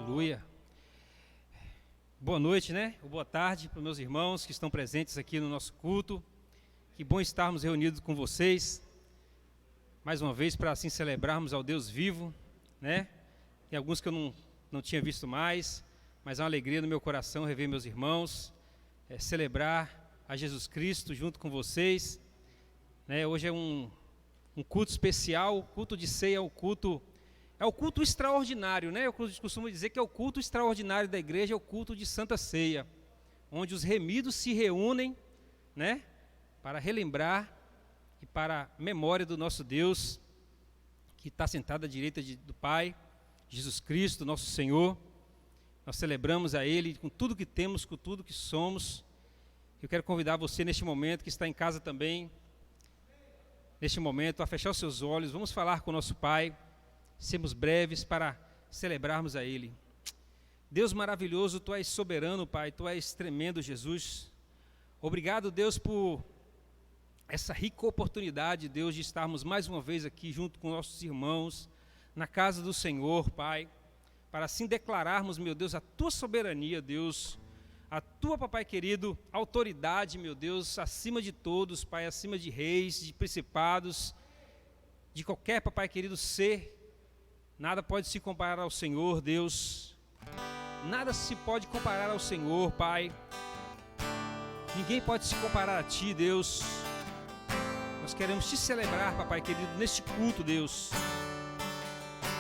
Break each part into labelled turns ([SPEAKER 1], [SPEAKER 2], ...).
[SPEAKER 1] Aleluia. Boa noite, né? Ou boa tarde para os meus irmãos que estão presentes aqui no nosso culto. Que bom estarmos reunidos com vocês, mais uma vez, para assim celebrarmos ao Deus vivo, né? Tem alguns que eu não tinha visto mais, mas é uma alegria no meu coração rever meus irmãos, celebrar a Jesus Cristo junto com vocês, né? Hoje é um culto especial, o culto de ceia é o culto extraordinário, né? Eu costumo dizer que é o culto extraordinário da igreja, é o culto de Santa Ceia, onde os remidos se reúnem, né? Para relembrar e para a memória do nosso Deus, que está sentado à direita do Pai, Jesus Cristo, nosso Senhor. Nós celebramos a Ele com tudo que temos, com tudo que somos. Eu quero convidar você neste momento, que está em casa também, neste momento, a fechar os seus olhos. Vamos falar com o nosso Pai, sermos breves para celebrarmos a Ele. Deus maravilhoso, Tu és soberano, Pai, Tu és tremendo, Jesus. Obrigado, Deus, por essa rica oportunidade, Deus, de estarmos mais uma vez aqui junto com nossos irmãos, na casa do Senhor, Pai, para assim declararmos, meu Deus, a Tua soberania, Deus, a Tua, Papai querido, autoridade, meu Deus, acima de todos, Pai, acima de reis, de principados, de qualquer, Papai querido, ser. Nada pode se comparar ao Senhor, Deus. Nada se pode comparar ao Senhor, Pai. Ninguém pode se comparar a Ti, Deus. Nós queremos Te celebrar, Papai querido, neste culto, Deus.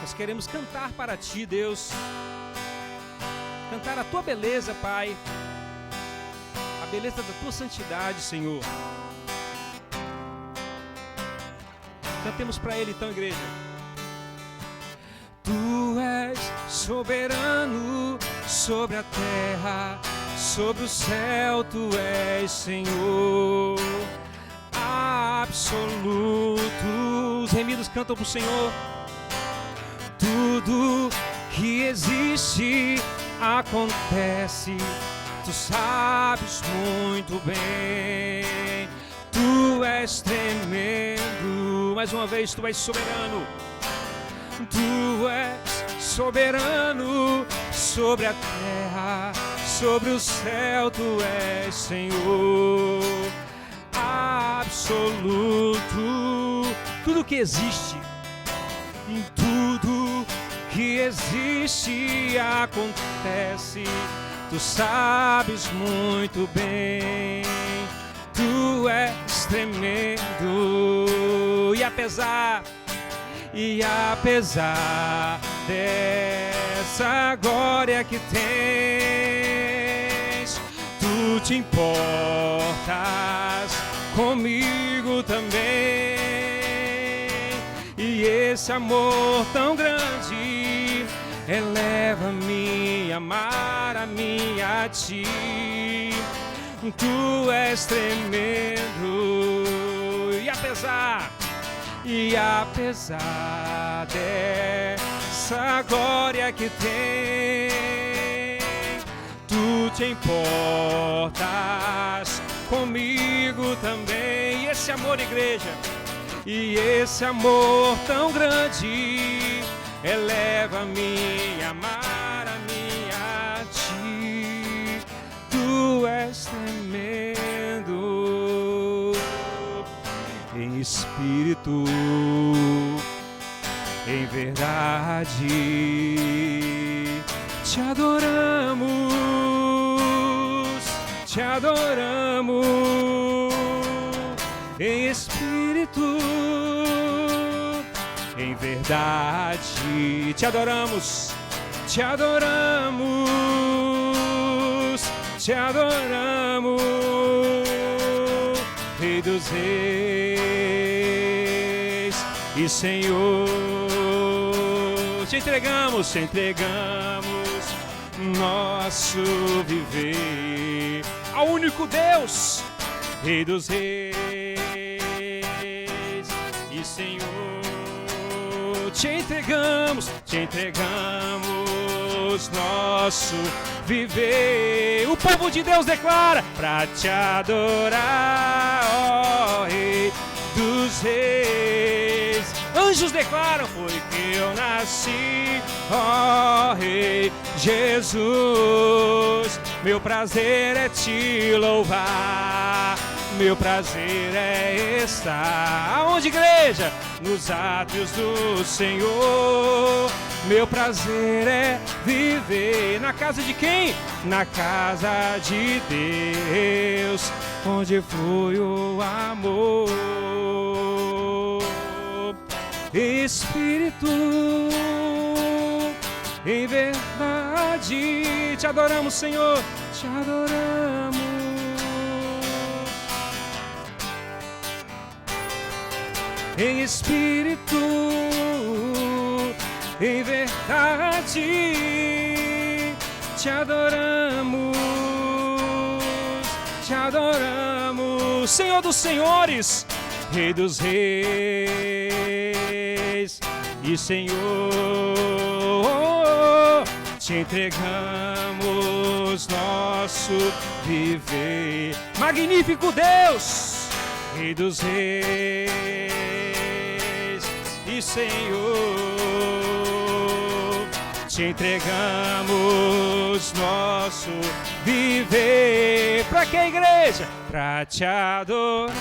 [SPEAKER 1] Nós queremos cantar para Ti, Deus. Cantar a Tua beleza, Pai. A beleza da Tua santidade, Senhor. Cantemos para Ele, então, igreja. Tu és soberano sobre a terra, sobre o céu, Tu és Senhor absoluto. Os remidos cantam para o Senhor. Tudo que existe acontece, Tu sabes muito bem. Tu és tremendo. Mais uma vez, Tu és soberano. Tu és soberano sobre a terra, sobre o céu, Tu és Senhor absoluto. Tudo que existe, tudo que existe acontece, Tu sabes muito bem. Tu és tremendo. E apesar dessa glória que tens, Tu te importas comigo também. E esse amor tão grande eleva-me a amar a mim a Ti. Tu és tremendo. E apesar dessa glória que tem, Tu te importas comigo também. E esse amor, igreja, e esse amor tão grande eleva-me a amar a mim a Ti. Tu és tremendo. Em espírito, em verdade, Te adoramos, Te adoramos. Em espírito, em verdade, Te adoramos, Te adoramos, Te adoramos. Rei dos reis e Senhor, Te entregamos nosso viver ao único Deus, Rei dos reis e Senhor. Te entregamos nosso viver. O povo de Deus declara: pra Te adorar, ó Rei dos reis. Anjos declaram: foi que eu nasci, ó ó Rei Jesus. Meu prazer é te louvar, meu prazer é estar. Aonde, igreja? Nos átrios do Senhor. Meu prazer é viver na casa de quem? Na casa de Deus, onde flui o amor. Espírito, em verdade, te adoramos, Senhor, te adoramos. Em espírito, em verdade, te adoramos, te adoramos. Senhor dos senhores, Rei dos reis e Senhor, te entregamos nosso viver. Magnífico Deus, Rei dos reis e Senhor, te entregamos nosso viver. Pra que, igreja? Pra te adorar,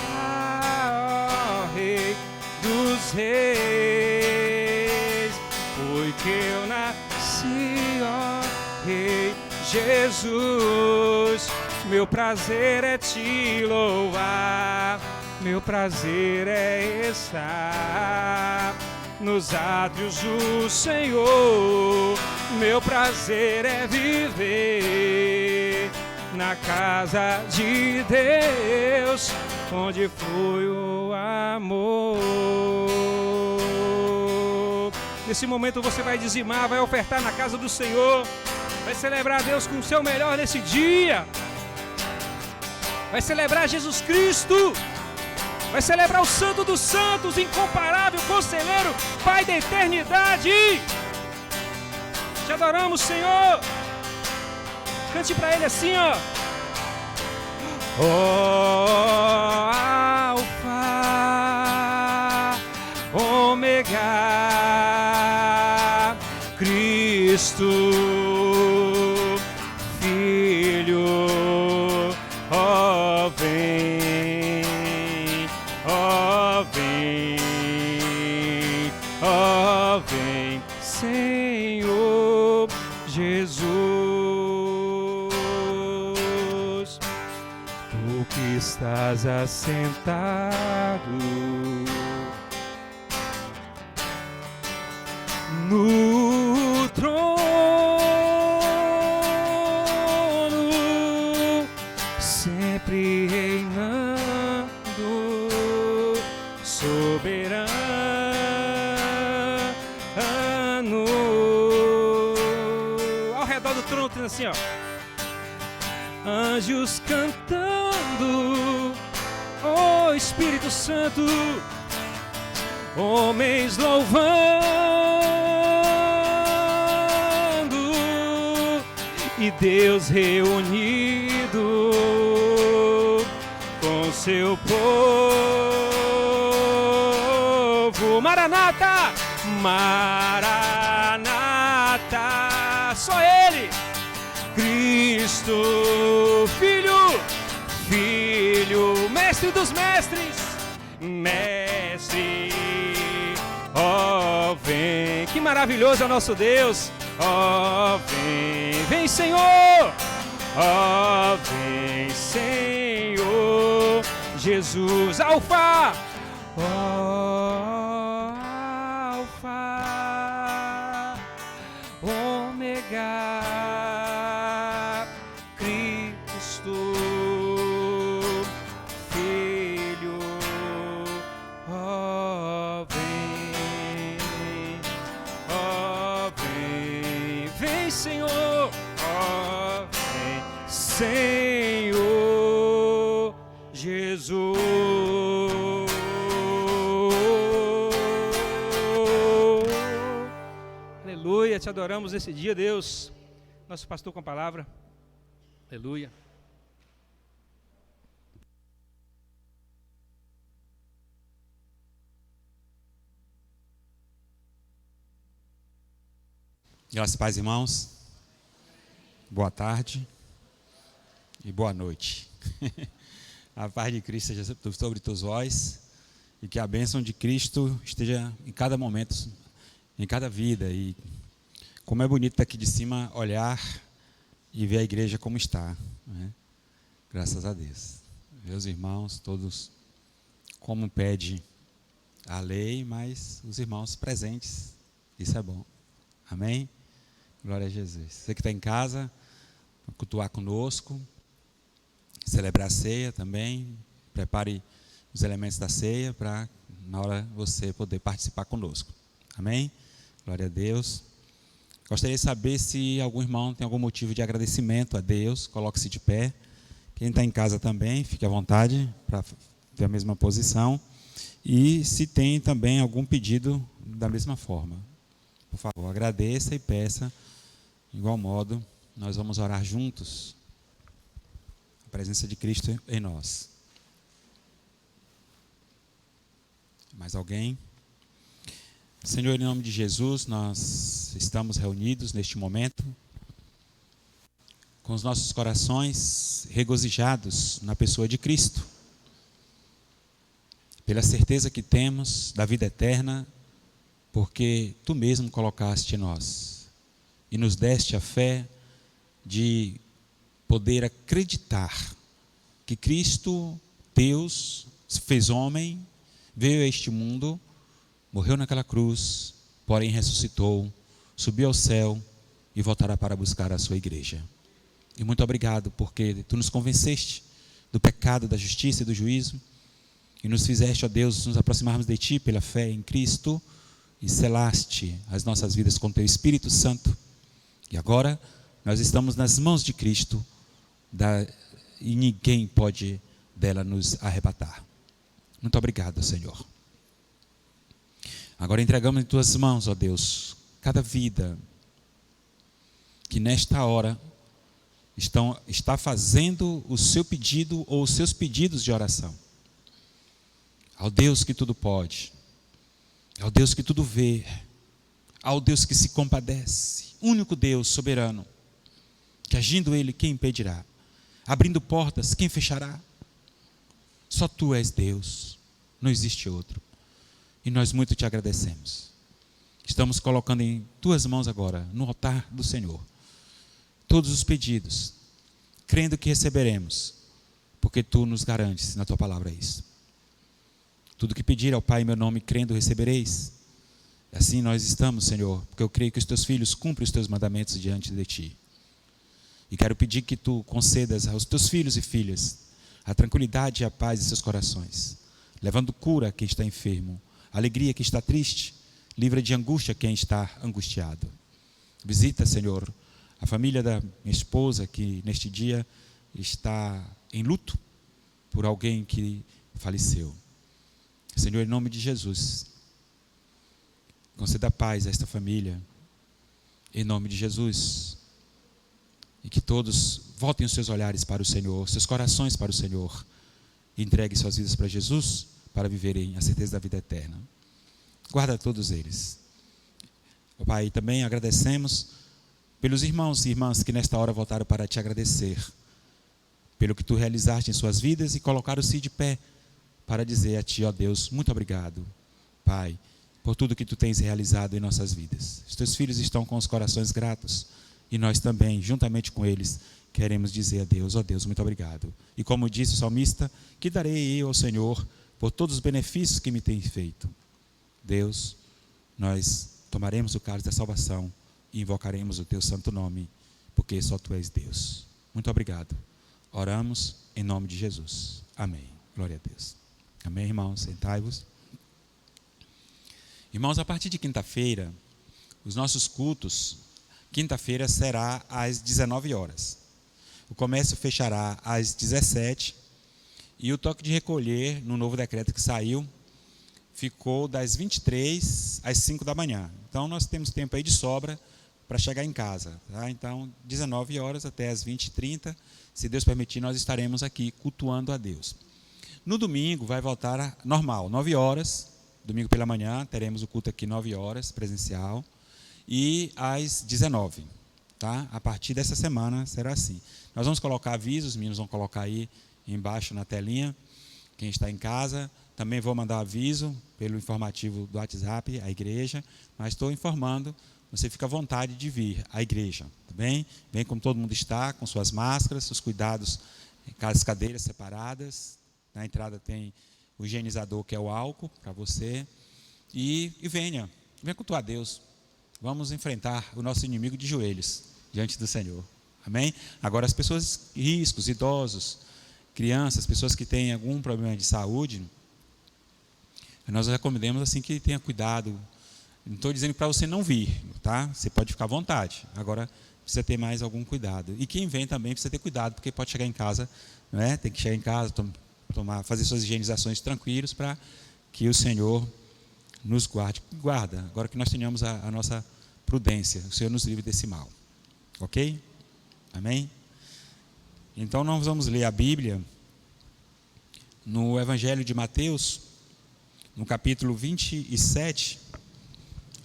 [SPEAKER 1] ó Rei dos reis, porque eu nasci, ó Rei Jesus. Meu prazer é te louvar, meu prazer é estar nos átrios do Senhor. Meu prazer é viver na casa de Deus, onde flui o amor. Nesse momento você vai dizimar, vai ofertar na casa do Senhor, vai celebrar a Deus com o seu melhor nesse dia, vai celebrar Jesus Cristo, vai celebrar o Santo dos Santos, incomparável Conselheiro, Pai da eternidade. Te adoramos, Senhor. Cante para Ele assim, ó. Ó Alfa, Ômega, Cristo, Filho, ó vem, ó vem, ó vem, Senhor Jesus. Tu que estás assentado no trono, sempre reinando, soberano. Ao redor do trono tem assim, ó, anjos cantando, ó Espírito Santo, homens louvando e Deus reunido com seu povo. Maranata, Maranata, só Ele, Cristo, Filho, Filho, Mestre dos mestres, Mestre, ó vem. Que maravilhoso é o nosso Deus. Ó vem, vem Senhor, ó vem Senhor Jesus. Alfa, ó Alfa, Ômega, Cristo, Filho, ó vem, ó vem, vem Senhor, ó vem Senhor Jesus. Aleluia, te adoramos nesse dia, Deus. Nosso pastor com a palavra. Aleluia.
[SPEAKER 2] Graças e paz, irmãos. Boa tarde e boa noite. A paz de Cristo seja sobre todos vós e que a bênção de Cristo esteja em cada momento, em cada vida. E como é bonito estar aqui de cima, olhar e ver a igreja como está, né? Graças a Deus. Meus irmãos, todos como pede a lei, mas os irmãos presentes, isso é bom. Amém? Glória a Jesus. Você que está em casa, cultuar conosco, celebrar a ceia também, prepare os elementos da ceia para na hora você poder participar conosco. Amém? Glória a Deus. Gostaria de saber se algum irmão tem algum motivo de agradecimento a Deus, coloque-se de pé. Quem está em casa também, fique à vontade para ter a mesma posição. E se tem também algum pedido da mesma forma, por favor, agradeça e peça. De igual modo, nós vamos orar juntos, a presença de Cristo em nós. Mais alguém? Senhor, em nome de Jesus, nós estamos reunidos neste momento, com os nossos corações regozijados na pessoa de Cristo, pela certeza que temos da vida eterna, porque Tu mesmo colocaste em nós e nos deste a fé de poder acreditar que Cristo, Deus, se fez homem, veio a este mundo, morreu naquela cruz, porém ressuscitou, subiu ao céu e voltará para buscar a sua igreja. E muito obrigado, porque Tu nos convenceste do pecado, da justiça e do juízo, e nos fizeste, ó Deus, nos aproximarmos de Ti pela fé em Cristo, e selaste as nossas vidas com Teu Espírito Santo. E agora nós estamos nas mãos de Cristo, e ninguém pode dela nos arrebatar. Muito obrigado, Senhor. Agora entregamos em Tuas mãos, ó Deus, cada vida que nesta hora está fazendo o seu pedido ou os seus pedidos de oração. Ao Deus que tudo pode, ao Deus que tudo vê, ao Deus que se compadece, único Deus soberano, que agindo Ele, quem impedirá? Abrindo portas, quem fechará? Só Tu és Deus, não existe outro. E nós muito Te agradecemos. Estamos colocando em Tuas mãos agora, no altar do Senhor, todos os pedidos, crendo que receberemos, porque Tu nos garantes na Tua palavra isso. Tudo que pedir ao Pai em meu nome, crendo, recebereis. Assim nós estamos, Senhor, porque eu creio que os Teus filhos cumprem os Teus mandamentos diante de Ti. E quero pedir que Tu concedas aos Teus filhos e filhas a tranquilidade e a paz em seus corações, levando cura a quem está enfermo, alegria a quem está triste, livra de angústia quem está angustiado. Visita, Senhor, a família da minha esposa que neste dia está em luto por alguém que faleceu. Senhor, em nome de Jesus, conceda paz a esta família, em nome de Jesus, e que todos voltem os seus olhares para o Senhor, seus corações para o Senhor, e entreguem suas vidas para Jesus, para viverem a certeza da vida eterna. Guarda todos eles. Pai, também agradecemos pelos irmãos e irmãs que nesta hora voltaram para Te agradecer, pelo que Tu realizaste em suas vidas e colocaram-se de pé, para dizer a Ti, ó Deus, muito obrigado, Pai, por tudo que Tu tens realizado em nossas vidas. Os Teus filhos estão com os corações gratos e nós também, juntamente com eles, queremos dizer a Deus, ó Deus, muito obrigado. E como disse o salmista, que darei eu ao Senhor por todos os benefícios que me tem feito. Deus, nós tomaremos o cálice da salvação e invocaremos o Teu santo nome, porque só Tu és Deus. Muito obrigado. Oramos em nome de Jesus. Amém. Glória a Deus. Amém, irmãos? Sentai-vos. Irmãos, a partir de quinta-feira, os nossos cultos, quinta-feira será às 19 horas. O comércio fechará às 17 e o toque de recolher, no novo decreto que saiu, ficou das 23 às 5 da manhã. Então, nós temos tempo aí de sobra para chegar em casa. Tá? Então, 19 horas até as 20h30, se Deus permitir, nós estaremos aqui cultuando a Deus. No domingo vai voltar a normal, 9 horas, domingo pela manhã, teremos o culto aqui 9 horas, presencial. e às 19. Tá? A partir dessa semana será assim. Nós vamos colocar avisos, os meninos vão colocar aí embaixo na telinha, quem está em casa. Também vou mandar aviso pelo informativo do WhatsApp, à igreja, mas estou informando, você fica à vontade de vir à igreja, tá bem? Vem como todo mundo está, com suas máscaras, os cuidados, as cadeiras separadas. Na entrada tem o higienizador, que é o álcool, para você. E venha cultuar a Deus. Vamos enfrentar o nosso inimigo de joelhos, diante do Senhor. Amém? Agora, as pessoas em riscos, idosos, crianças, pessoas que têm algum problema de saúde, nós recomendamos assim que tenha cuidado. Não estou dizendo para você não vir, tá? Você pode ficar à vontade. Agora, precisa ter mais algum cuidado. E quem vem também precisa ter cuidado, porque pode chegar em casa, não é? Tem que chegar em casa, fazer suas higienizações tranquilos, para que o Senhor nos guarda. Agora que nós tenhamos a nossa prudência, o Senhor nos livre desse mal. Ok? Amém? Então nós vamos ler a Bíblia no Evangelho de Mateus, no capítulo 27,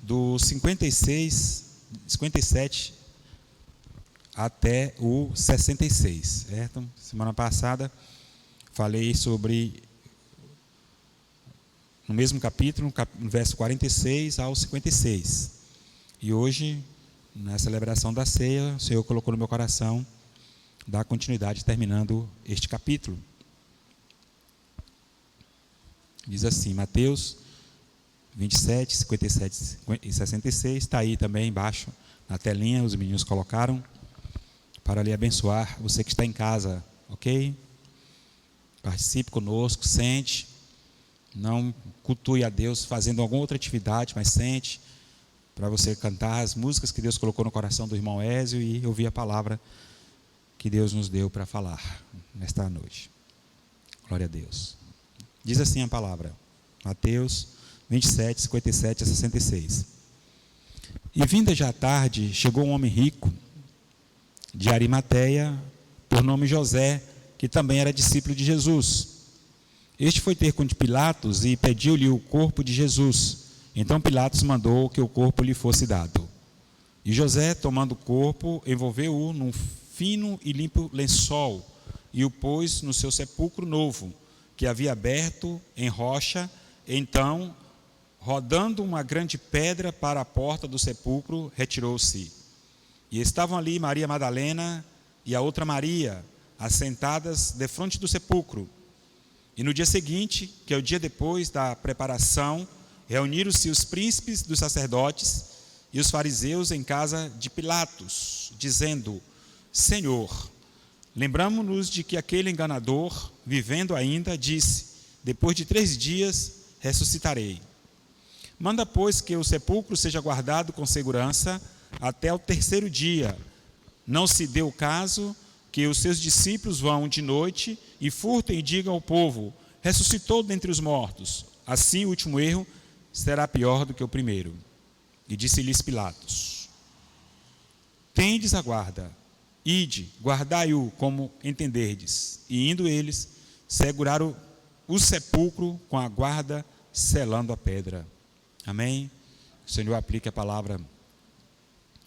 [SPEAKER 2] do 57 até o 66, certo? Semana passada falei sobre, no mesmo capítulo, no verso 46 ao 56. E hoje, na celebração da ceia, o Senhor colocou no meu coração dar continuidade terminando este capítulo. Diz assim, Mateus 27, 57 e 66, está aí também embaixo na telinha, os meninos colocaram, para lhe abençoar, você que está em casa, ok? Participe conosco, sente, não cultue a Deus fazendo alguma outra atividade, mas sente, para você cantar as músicas que Deus colocou no coração do irmão Ézio e ouvir a palavra que Deus nos deu para falar nesta noite. Glória a Deus. Diz assim a palavra, Mateus 27, 57 a 66. E vinda já a tarde, chegou um homem rico, de Arimateia, por nome José, que também era discípulo de Jesus. Este foi ter com Pilatos e pediu-lhe o corpo de Jesus. Então Pilatos mandou que o corpo lhe fosse dado. E José, tomando o corpo, envolveu-o num fino e limpo lençol e o pôs no seu sepulcro novo, que havia aberto em rocha. Então, rodando uma grande pedra para a porta do sepulcro, retirou-se. E estavam ali Maria Madalena e a outra Maria, assentadas defronte do sepulcro. E no dia seguinte, que é o dia depois da preparação, reuniram-se os príncipes dos sacerdotes e os fariseus em casa de Pilatos, dizendo: Senhor, lembramo-nos de que aquele enganador, vivendo ainda, disse: depois de 3 dias ressuscitarei. Manda, pois, que o sepulcro seja guardado com segurança até o 3º dia. Não se dê o caso que os seus discípulos vão de noite e furtem e digam ao povo: ressuscitou dentre os mortos. Assim o último erro será pior do que o primeiro. E disse-lhes Pilatos: tendes a guarda, ide, guardai-o como entenderdes. E indo eles, seguraram o sepulcro com a guarda, selando a pedra. Amém? O Senhor aplique a palavra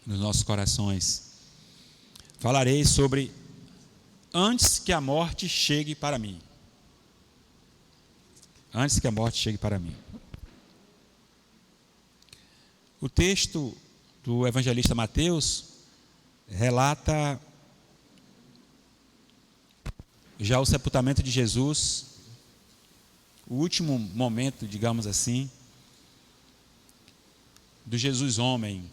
[SPEAKER 2] nos nossos corações. Falarei sobre antes que a morte chegue para mim. Antes que a morte chegue para mim. O texto do evangelista Mateus relata já o sepultamento de Jesus, o último momento, digamos assim, do Jesus homem,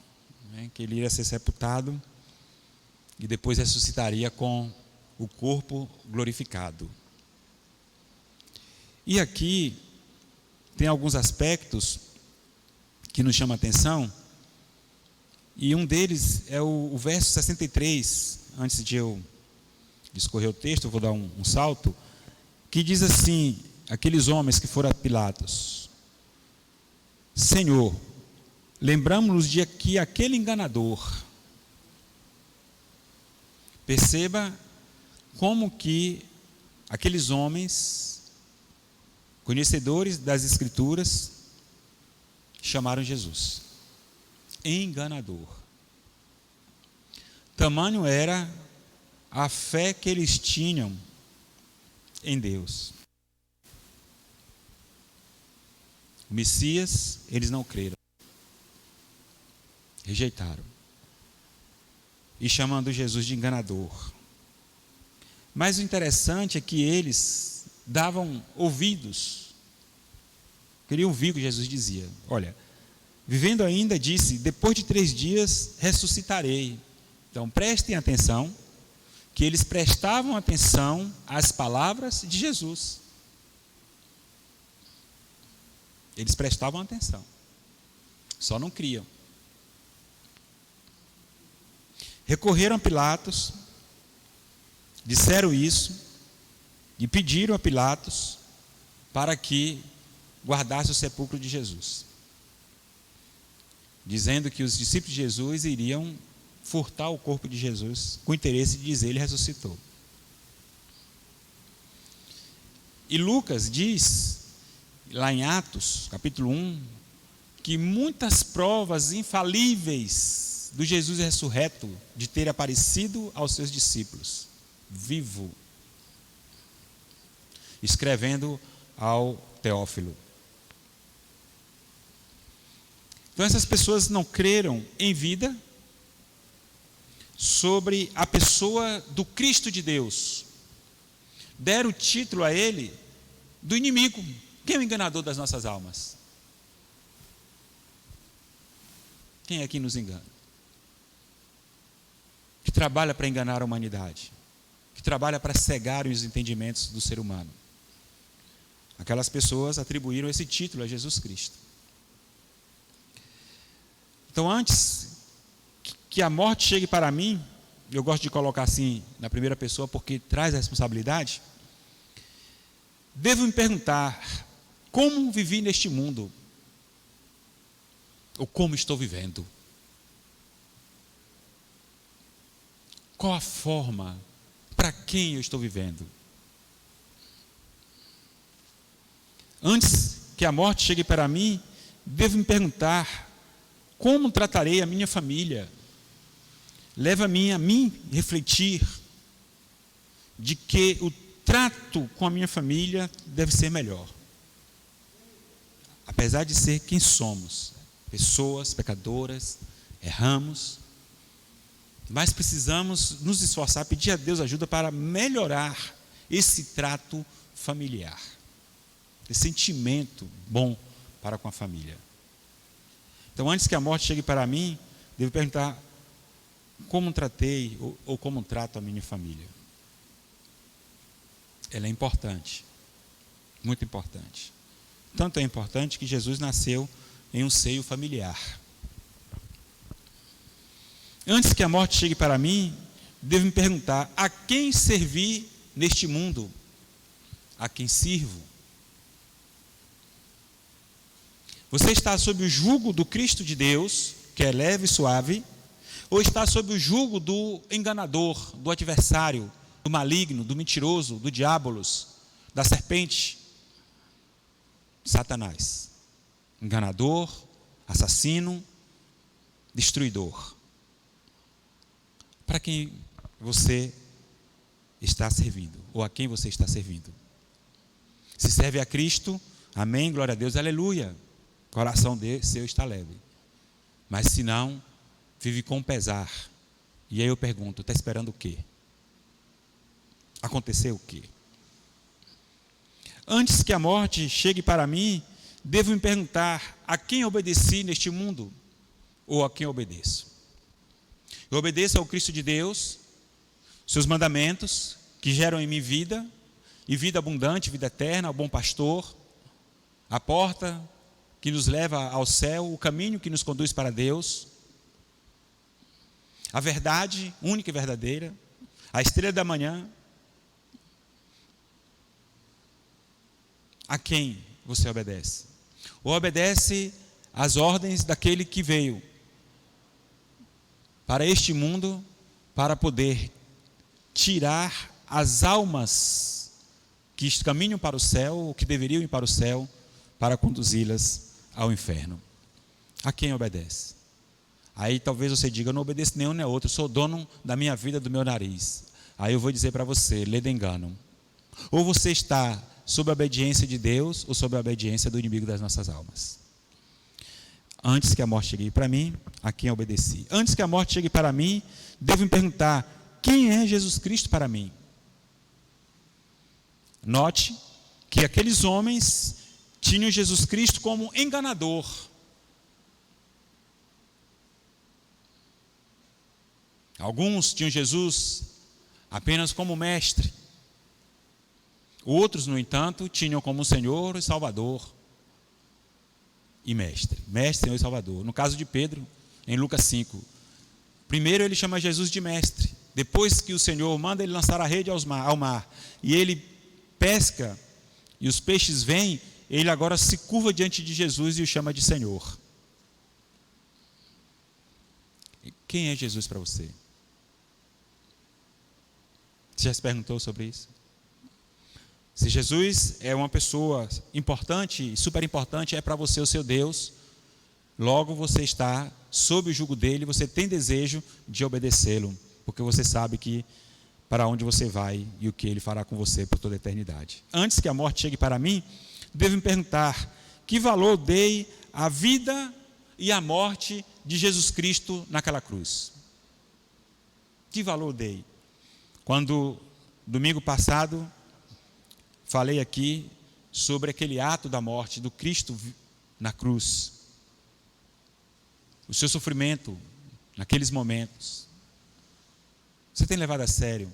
[SPEAKER 2] né, que ele iria ser sepultado e depois ressuscitaria com o corpo glorificado. E aqui tem alguns aspectos que nos chamam a atenção, e um deles é o verso 63, antes de eu discorrer o texto, eu vou dar um salto, que diz assim, aqueles homens que foram a Pilatos: Senhor, lembramos-nos de que aquele enganador. Perceba como que aqueles homens, conhecedores das Escrituras, chamaram Jesus. enganador. Tamanho era a fé que eles tinham em Deus. O Messias, eles não creram. Rejeitaram. E chamando Jesus de enganador. Mas o interessante é que eles davam ouvidos. Queriam ouvir o que Jesus dizia. Olha, vivendo ainda, disse, depois de 3 dias ressuscitarei. Então prestem atenção, que eles prestavam atenção às palavras de Jesus. Eles prestavam atenção, só não criam. Recorreram a Pilatos, disseram isso, e pediram a Pilatos para que guardasse o sepulcro de Jesus, dizendo que os discípulos de Jesus iriam furtar o corpo de Jesus, com o interesse de dizer ele ressuscitou. E Lucas diz, lá em Atos, capítulo 1, que muitas provas infalíveis do Jesus ressurreto, de ter aparecido aos seus discípulos, vivo, escrevendo ao Teófilo. Então essas pessoas não creram em vida sobre a pessoa do Cristo de Deus. Deram o título a ele do inimigo. Quem é o enganador das nossas almas? Quem é que nos engana? Que trabalha para enganar a humanidade, que trabalha para cegar os entendimentos do ser humano. Aquelas pessoas atribuíram esse título a Jesus Cristo. Então, antes que a morte chegue para mim, eu gosto de colocar assim na primeira pessoa porque traz a responsabilidade, devo me perguntar como vivi neste mundo, ou como estou vivendo. Qual a forma, para quem eu estou vivendo? Antes que a morte chegue para mim, devo me perguntar como tratarei a minha família. Leva-me a mim refletir de que o trato com a minha família deve ser melhor. Apesar de ser quem somos, pessoas pecadoras, erramos, mas precisamos nos esforçar, pedir a Deus ajuda para melhorar esse trato familiar, esse sentimento bom para com a família. Então, antes que a morte chegue para mim, devo perguntar como tratei ou como trato a minha família. Ela é importante, muito importante. Tanto é importante que Jesus nasceu em um seio familiar. Antes que a morte chegue para mim, devo me perguntar: a quem servir neste mundo? A quem sirvo? Você está sob o jugo do Cristo de Deus, que é leve e suave, ou está sob o jugo do enganador, do adversário, do maligno, do mentiroso, do diabolos, da serpente? Satanás, enganador, assassino, destruidor. Para quem você está servindo, ou a quem você está servindo? Se serve a Cristo, amém, glória a Deus, aleluia, coração seu está leve. Mas se não, vive com pesar. E aí eu pergunto, está esperando o quê? Aconteceu o quê? Antes que a morte chegue para mim, devo me perguntar: a quem obedeci neste mundo? Ou a quem obedeço? Eu obedeço ao Cristo de Deus, seus mandamentos, que geram em mim vida, e vida abundante, vida eterna, ao bom pastor, a porta que nos leva ao céu, o caminho que nos conduz para Deus, a verdade única e verdadeira, a estrela da manhã. A quem você obedece? Ou obedece às ordens daquele que veio para este mundo para poder tirar as almas que caminham para o céu, ou que deveriam ir para o céu, para conduzi-las ao inferno? A quem obedece? Aí talvez você diga, eu não obedeço nenhum nem outro, eu sou dono da minha vida, do meu nariz. Aí eu vou dizer para você, lê engano. Ou você está sob a obediência de Deus, ou sob a obediência do inimigo das nossas almas. Antes que a morte chegue para mim, a quem obedeci. Antes que a morte chegue para mim, devo me perguntar, quem é Jesus Cristo para mim? Note que aqueles homens tinham Jesus Cristo como enganador. Alguns tinham Jesus apenas como mestre. Outros, no entanto, tinham como Senhor e Salvador e mestre. Mestre, Senhor e Salvador. No caso de Pedro, em Lucas 5. Primeiro ele chama Jesus de mestre. Depois que o Senhor manda ele lançar a rede ao mar. E ele pesca e os peixes vêm, ele agora se curva diante de Jesus e o chama de Senhor. Quem é Jesus para você? Você já se perguntou sobre isso? Se Jesus é uma pessoa importante, super importante, é para você o seu Deus, logo você está sob o jugo dele, você tem desejo de obedecê-lo, porque você sabe que para onde você vai e o que ele fará com você por toda a eternidade. Antes que a morte chegue para mim, devo me perguntar, que valor dei à vida e à morte de Jesus Cristo naquela cruz? Que valor dei? Quando, domingo passado, falei aqui sobre aquele ato da morte do Cristo na cruz. O seu sofrimento naqueles momentos. Você tem levado a sério?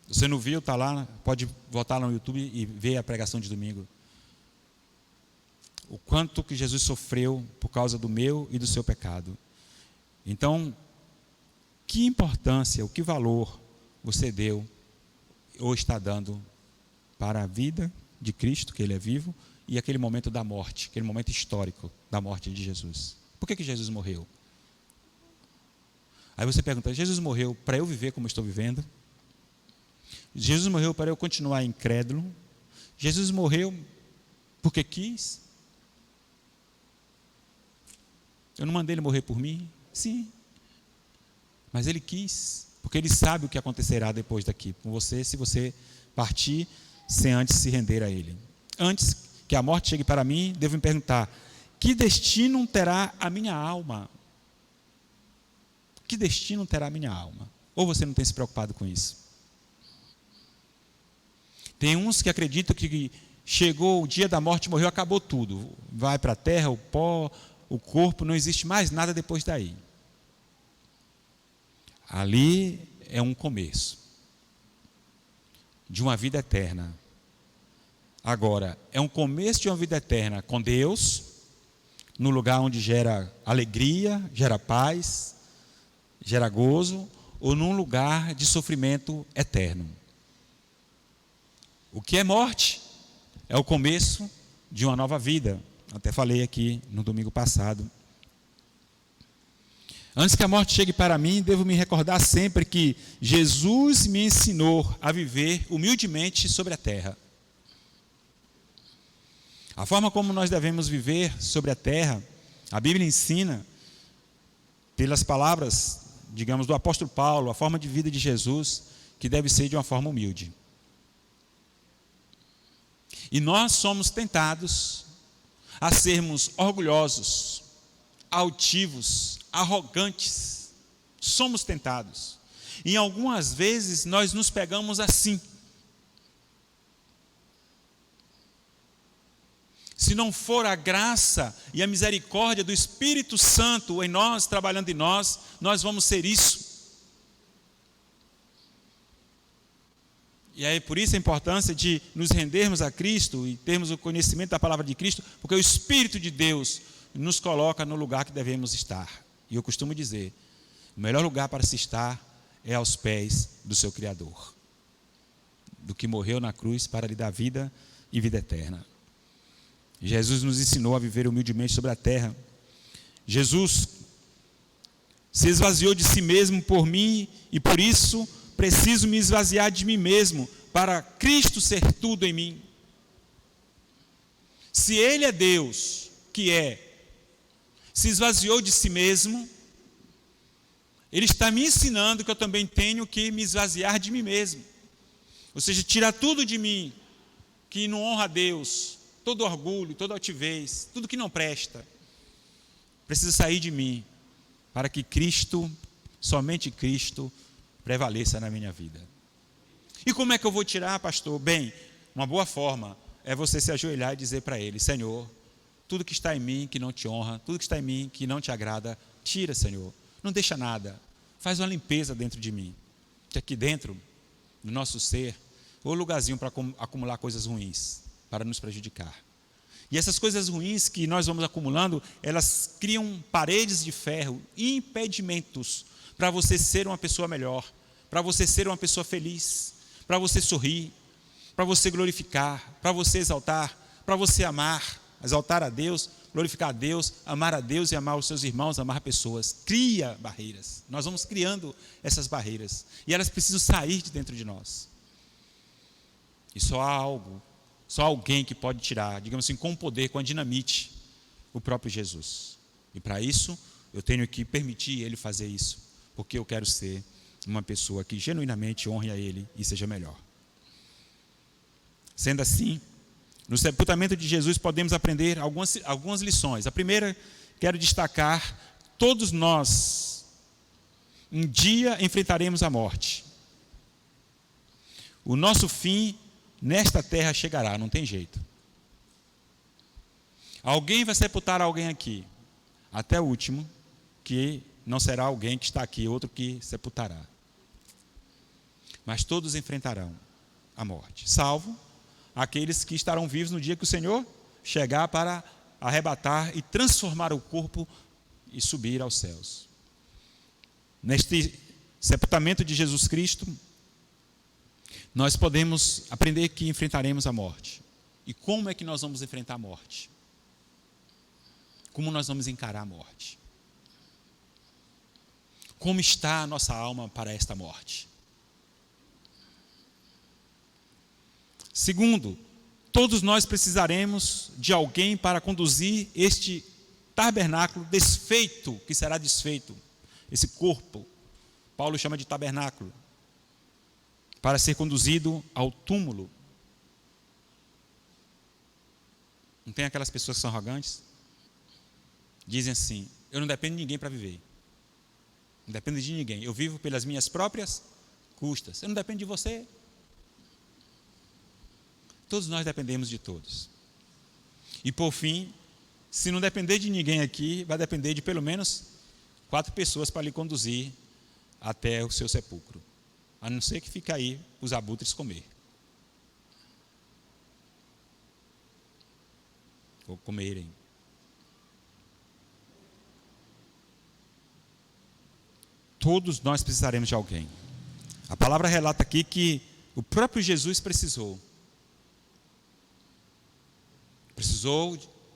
[SPEAKER 2] Você não viu, está lá, pode voltar lá no YouTube e ver a pregação de domingo. O quanto que Jesus sofreu por causa do meu e do seu pecado. Então, que importância, o que valor você deu ou está dando para a vida de Cristo, que Ele é vivo, e aquele momento da morte, aquele momento histórico da morte de Jesus? Por que Jesus morreu? Aí você pergunta, Jesus morreu para eu viver como estou vivendo? Jesus morreu para eu continuar incrédulo? Jesus morreu porque quis? Eu não mandei Ele morrer por mim? Sim. Mas Ele quis, porque Ele sabe o que acontecerá depois daqui com você, se você partir sem antes se render a Ele. Antes que a morte chegue para mim, devo me perguntar, que destino terá a minha alma? Que destino terá a minha alma? Ou você não tem se preocupado com isso? Tem uns que acreditam que chegou o dia da morte, morreu, acabou tudo. Vai para a terra, o pó, o corpo, não existe mais nada depois daí. Ali é um começo de uma vida eterna. Agora, é um começo de uma vida eterna com Deus, no lugar onde gera alegria, gera paz, gera gozo, ou num lugar de sofrimento eterno. O que é morte? É o começo de uma nova vida. Até falei aqui no domingo passado. Antes que a morte chegue para mim, devo me recordar sempre que Jesus me ensinou a viver humildemente sobre a terra. A forma como nós devemos viver sobre a terra, a Bíblia ensina, pelas palavras, digamos, do apóstolo Paulo, a forma de vida de Jesus, que deve ser de uma forma humilde. E nós somos tentados a sermos orgulhosos, altivos, arrogantes. Somos tentados. E algumas vezes nós nos pegamos assim. Se não for a graça e a misericórdia do Espírito Santo em nós, trabalhando em nós, nós vamos ser isso. E aí por isso a importância de nos rendermos a Cristo e termos o conhecimento da palavra de Cristo, porque o Espírito de Deus nos coloca no lugar que devemos estar. E eu costumo dizer, o melhor lugar para se estar é aos pés do seu Criador, do que morreu na cruz para lhe dar vida e vida eterna. Jesus nos ensinou a viver humildemente sobre a terra. Jesus se esvaziou de si mesmo por mim e por isso preciso me esvaziar de mim mesmo para Cristo ser tudo em mim. Se Ele é Deus, que é, se esvaziou de si mesmo, Ele está me ensinando que eu também tenho que me esvaziar de mim mesmo. Ou seja, tirar tudo de mim que não honra a Deus, todo orgulho, toda altivez, tudo que não presta, precisa sair de mim, para que Cristo, somente Cristo, prevaleça na minha vida. E como é que eu vou tirar, pastor? Bem, uma boa forma é você se ajoelhar e dizer para Ele: Senhor, tudo que está em mim que não te honra, tudo que está em mim que não te agrada, tira, Senhor. Não deixa nada. Faz uma limpeza dentro de mim. Que aqui dentro, no nosso ser, é o lugarzinho para acumular coisas ruins, para nos prejudicar. E essas coisas ruins que nós vamos acumulando, elas criam paredes de ferro, impedimentos para você ser uma pessoa melhor, para você ser uma pessoa feliz, para você sorrir, para você glorificar, para você exaltar, para você amar, exaltar a Deus, glorificar a Deus, amar a Deus e amar os seus irmãos, amar pessoas. Cria barreiras. Nós vamos criando essas barreiras e elas precisam sair de dentro de nós. E só alguém que pode tirar, digamos assim, com poder, com a dinamite, o próprio Jesus. E para isso, eu tenho que permitir Ele fazer isso, porque eu quero ser uma pessoa que genuinamente honre a Ele e seja melhor. Sendo assim, no sepultamento de Jesus podemos aprender algumas lições. A primeira, quero destacar: todos nós, um dia enfrentaremos a morte. O nosso fim nesta terra chegará, não tem jeito. Alguém vai sepultar alguém aqui, até o último, que não será alguém que está aqui, outro que sepultará. Mas todos enfrentarão a morte, salvo aqueles que estarão vivos no dia que o Senhor chegar para arrebatar e transformar o corpo e subir aos céus. Neste sepultamento de Jesus Cristo, nós podemos aprender que enfrentaremos a morte. E como é que nós vamos enfrentar a morte? Como nós vamos encarar a morte? Como está a nossa alma para esta morte? Segundo, todos nós precisaremos de alguém para conduzir este tabernáculo desfeito, que será desfeito, esse corpo, Paulo chama de tabernáculo, para ser conduzido ao túmulo. Não tem aquelas pessoas que são arrogantes? Dizem assim: eu não dependo de ninguém para viver, não dependo de ninguém, eu vivo pelas minhas próprias custas, eu não dependo de você. Todos nós dependemos de todos. E por fim, se não depender de ninguém aqui, vai depender de pelo menos 4 pessoas para lhe conduzir até o seu sepulcro. A não ser que fique aí os abutres comer. Ou comerem. Todos nós precisaremos de alguém. A palavra relata aqui que o próprio Jesus precisou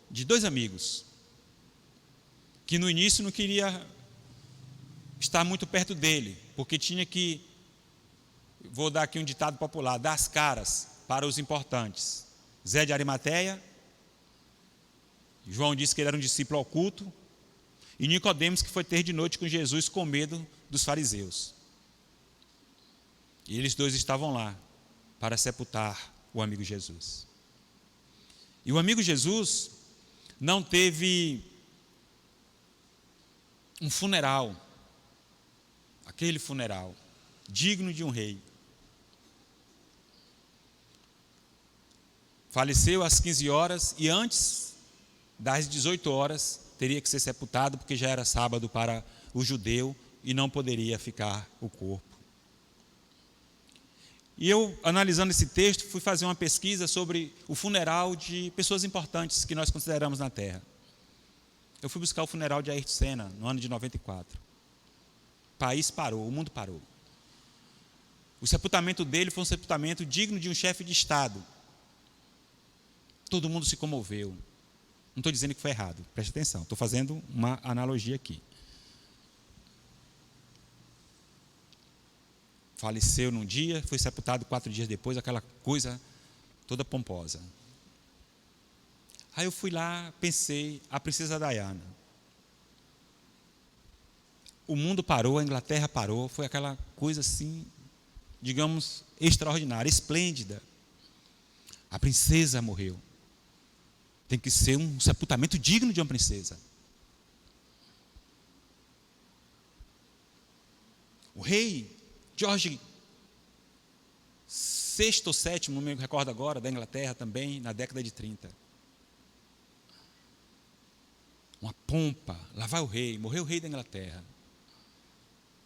[SPEAKER 2] de 2 amigos, que no início não queria estar muito perto dele, porque tinha que, vou dar aqui um ditado popular, dar as caras para os importantes. Zé de Arimateia, João disse que ele era um discípulo oculto, e Nicodemos, que foi ter de noite com Jesus com medo dos fariseus. E eles 2 estavam lá para sepultar o amigo Jesus. E o amigo Jesus não teve um funeral, aquele funeral, digno de um rei. Faleceu às 15 horas e antes das 18 horas teria que ser sepultado, porque já era sábado para o judeu e não poderia ficar o corpo. E eu, analisando esse texto, fui fazer uma pesquisa sobre o funeral de pessoas importantes que nós consideramos na Terra. Eu fui buscar o funeral de Ayrton Senna, no ano de 94. O país parou, o mundo parou. O sepultamento dele foi um sepultamento digno de um chefe de Estado. Todo mundo se comoveu. Não estou dizendo que foi errado, preste atenção, estou fazendo uma analogia aqui. Faleceu num dia, foi sepultado 4 dias depois, aquela coisa toda pomposa. Aí eu fui lá, pensei, a princesa Diana. o mundo parou, a Inglaterra parou, foi aquela coisa assim, digamos, extraordinária, esplêndida. A princesa morreu. Tem que ser um sepultamento digno de uma princesa. O rei George VI ou VII, não me recordo agora, da Inglaterra também, na década de 30. Uma pompa, lá vai o rei, morreu o rei da Inglaterra.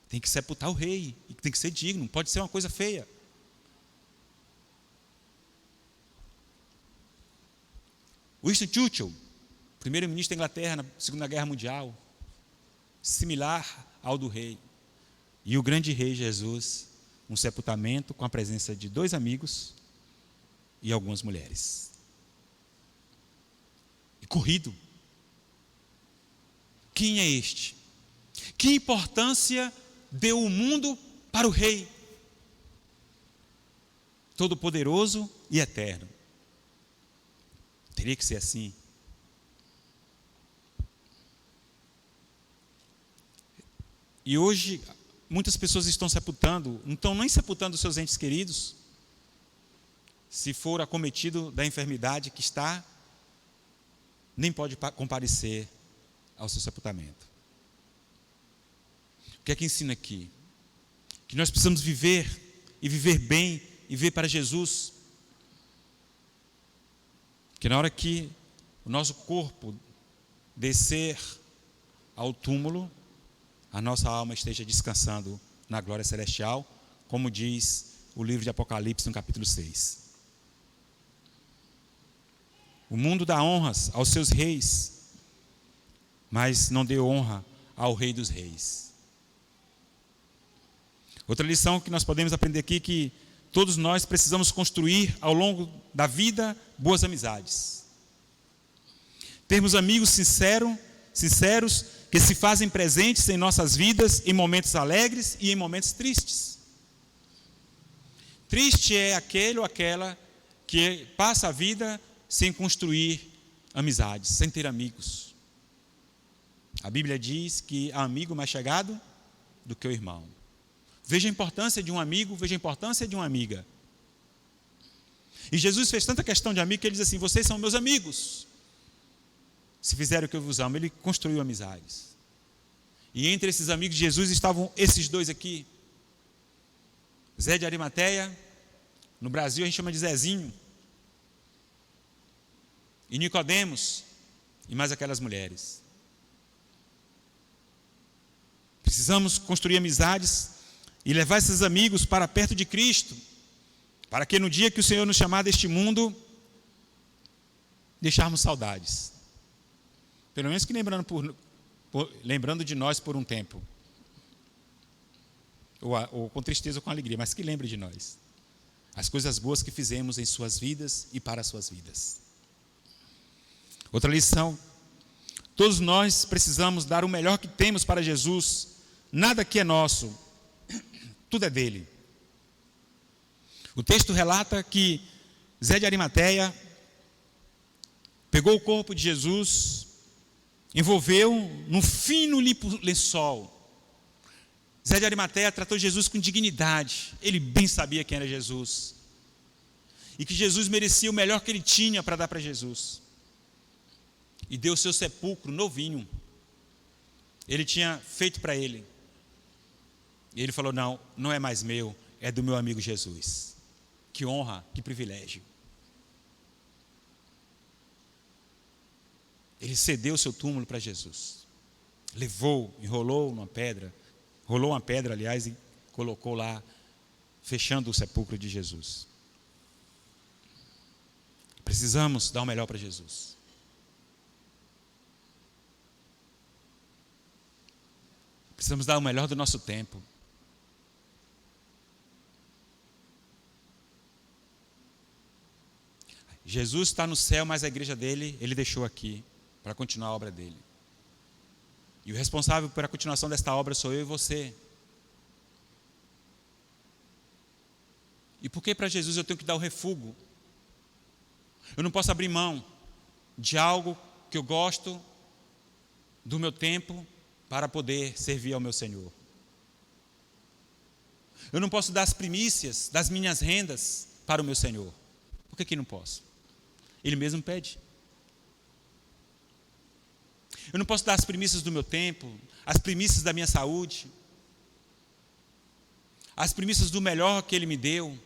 [SPEAKER 2] Tem que sepultar o rei, e tem que ser digno, não pode ser uma coisa feia. Winston Churchill, primeiro-ministro da Inglaterra na Segunda Guerra Mundial, similar ao do rei. E o grande rei Jesus, um sepultamento com a presença de 2 amigos e algumas mulheres. E corrido. Quem é este? Que importância deu o mundo para o rei? Todo-poderoso e eterno. Teria que ser assim. E hoje, muitas pessoas estão sepultando, não estão nem sepultando seus entes queridos, se for acometido da enfermidade que está, nem pode comparecer ao seu sepultamento. O que é que ensina aqui? Que nós precisamos viver, e viver bem, e viver para Jesus. Que na hora que o nosso corpo descer ao túmulo, a nossa alma esteja descansando na glória celestial, como diz o livro de Apocalipse no capítulo 6. O mundo dá honras aos seus reis, mas não deu honra ao Rei dos Reis. Outra lição que nós podemos aprender aqui é que todos nós precisamos construir ao longo da vida boas amizades. Termos amigos sinceros, que se fazem presentes em nossas vidas em momentos alegres e em momentos tristes. Triste é aquele ou aquela que passa a vida sem construir amizades, sem ter amigos. A Bíblia diz que há amigo mais chegado do que o irmão. Veja a importância de um amigo, veja a importância de uma amiga. E Jesus fez tanta questão de amigo que ele diz assim: vocês são meus amigos, se fizerem o que eu vos amo. Ele construiu amizades. E entre esses amigos de Jesus estavam esses 2 aqui. Zé de Arimateia, no Brasil a gente chama de Zezinho. E Nicodemos, e mais aquelas mulheres. Precisamos construir amizades e levar esses amigos para perto de Cristo, para que no dia que o Senhor nos chamar deste mundo, deixarmos saudades. Pelo menos que lembrando de nós por um tempo. Ou com tristeza ou com alegria, mas que lembre de nós. As coisas boas que fizemos em suas vidas e para as suas vidas. Outra lição: todos nós precisamos dar o melhor que temos para Jesus. Nada que é nosso, tudo é dele. O texto relata que Zé de Arimateia pegou o corpo de Jesus, envolveu num fino lençol. Zé de Arimateia tratou Jesus com dignidade. Ele bem sabia quem era Jesus e que Jesus merecia o melhor que ele tinha para dar para Jesus. E deu o seu sepulcro novinho. Ele tinha feito para ele. E ele falou: não, não é mais meu, é do meu amigo Jesus. Que honra, que privilégio. Ele cedeu o seu túmulo para Jesus. Levou, rolou uma pedra, aliás, e colocou lá, fechando o sepulcro de Jesus. Precisamos dar o melhor para Jesus. Precisamos dar o melhor do nosso tempo. Jesus está no céu, mas a igreja dele, ele deixou aqui para continuar a obra dele. E o responsável pela continuação desta obra sou eu e você. E por que para Jesus eu tenho que dar o refúgio? Eu não posso abrir mão de algo que eu gosto, do meu tempo, para poder servir ao meu Senhor. Eu não posso dar as primícias das minhas rendas para o meu Senhor. Por que não posso? Ele mesmo pede. Eu não posso dar as primícias do meu tempo, as primícias da minha saúde, as primícias do melhor que Ele me deu,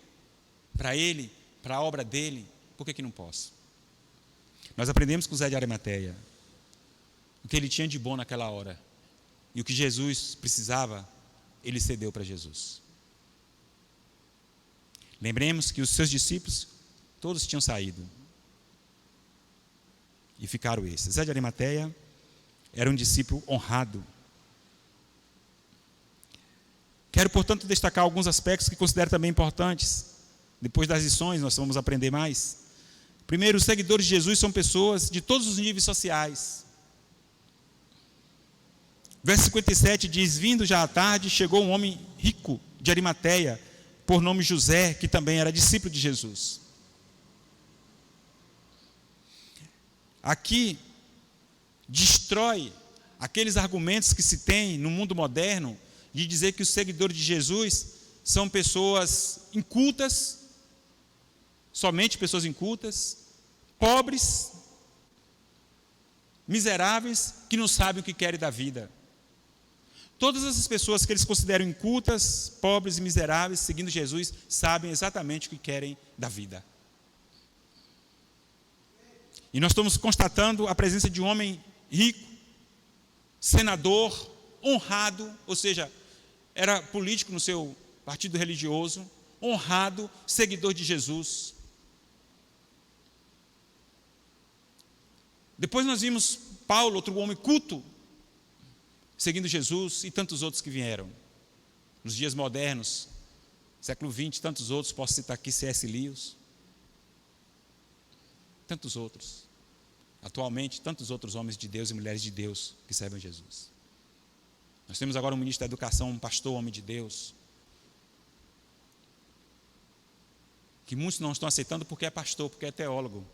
[SPEAKER 2] para Ele, para a obra dEle. Por que não posso? Nós aprendemos com Zé de Arimateia o que ele tinha de bom naquela hora. E o que Jesus precisava, ele cedeu para Jesus. Lembremos que os seus discípulos, todos tinham saído. E ficaram esses. Zé de Arimateia era um discípulo honrado. Quero, portanto, destacar alguns aspectos que considero também importantes. Depois das lições, nós vamos aprender mais. Primeiro, os seguidores de Jesus são pessoas de todos os níveis sociais. Verso 57 diz: vindo já à tarde, chegou um homem rico de Arimateia, por nome José, que também era discípulo de Jesus. Aqui destrói aqueles argumentos que se tem no mundo moderno de dizer que os seguidores de Jesus são pessoas incultas, somente pessoas incultas, pobres, miseráveis, que não sabem o que querem da vida. Todas essas pessoas que eles consideram incultas, pobres e miseráveis, seguindo Jesus, sabem exatamente o que querem da vida. E nós estamos constatando a presença de um homem rico, senador, honrado, ou seja, era político no seu partido religioso, honrado, seguidor de Jesus. Depois nós vimos Paulo, outro homem culto, seguindo Jesus, e tantos outros que vieram. Nos dias modernos, século XX, tantos outros, posso citar aqui C.S. Lewis, tantos outros. Atualmente, tantos outros homens de Deus e mulheres de Deus que servem a Jesus. Nós temos agora um ministro da educação, um pastor, homem de Deus, que muitos não estão aceitando porque é pastor, porque é teólogo.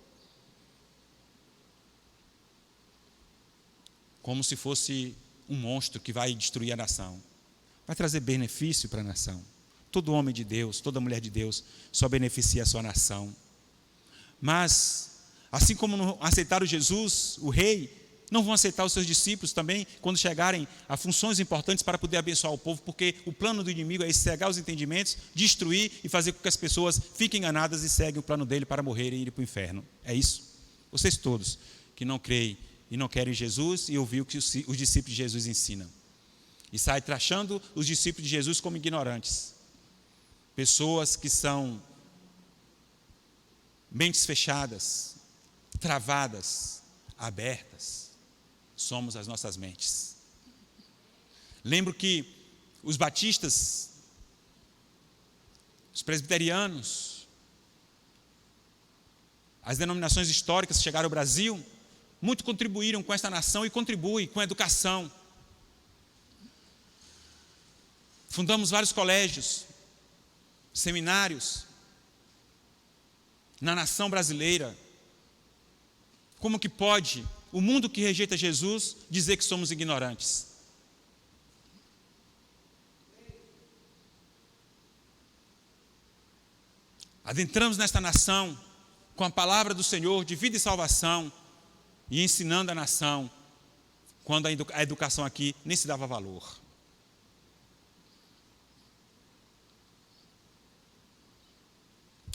[SPEAKER 2] Como se fosse um monstro que vai destruir a nação. Vai trazer benefício para a nação. Todo homem de Deus, toda mulher de Deus só beneficia a sua nação. Mas, assim como não aceitaram Jesus, o rei, não vão aceitar os seus discípulos também quando chegarem a funções importantes para poder abençoar o povo, porque o plano do inimigo é cegar os entendimentos, destruir e fazer com que as pessoas fiquem enganadas e seguem o plano dele para morrerem e ir para o inferno. É isso. Vocês todos que não creem e não querem Jesus e ouvir o que os discípulos de Jesus ensinam. E saem taxando os discípulos de Jesus como ignorantes. Pessoas que são mentes fechadas, travadas, abertas. Somos as nossas mentes. Lembro que os batistas, os presbiterianos, as denominações históricas que chegaram ao Brasil, muito contribuíram com esta nação e contribuem com a educação. Fundamos vários colégios, seminários na nação brasileira. Como que pode o mundo que rejeita Jesus dizer que somos ignorantes? Adentramos nesta nação com a palavra do Senhor de vida e salvação e ensinando a nação quando a educação aqui nem se dava valor.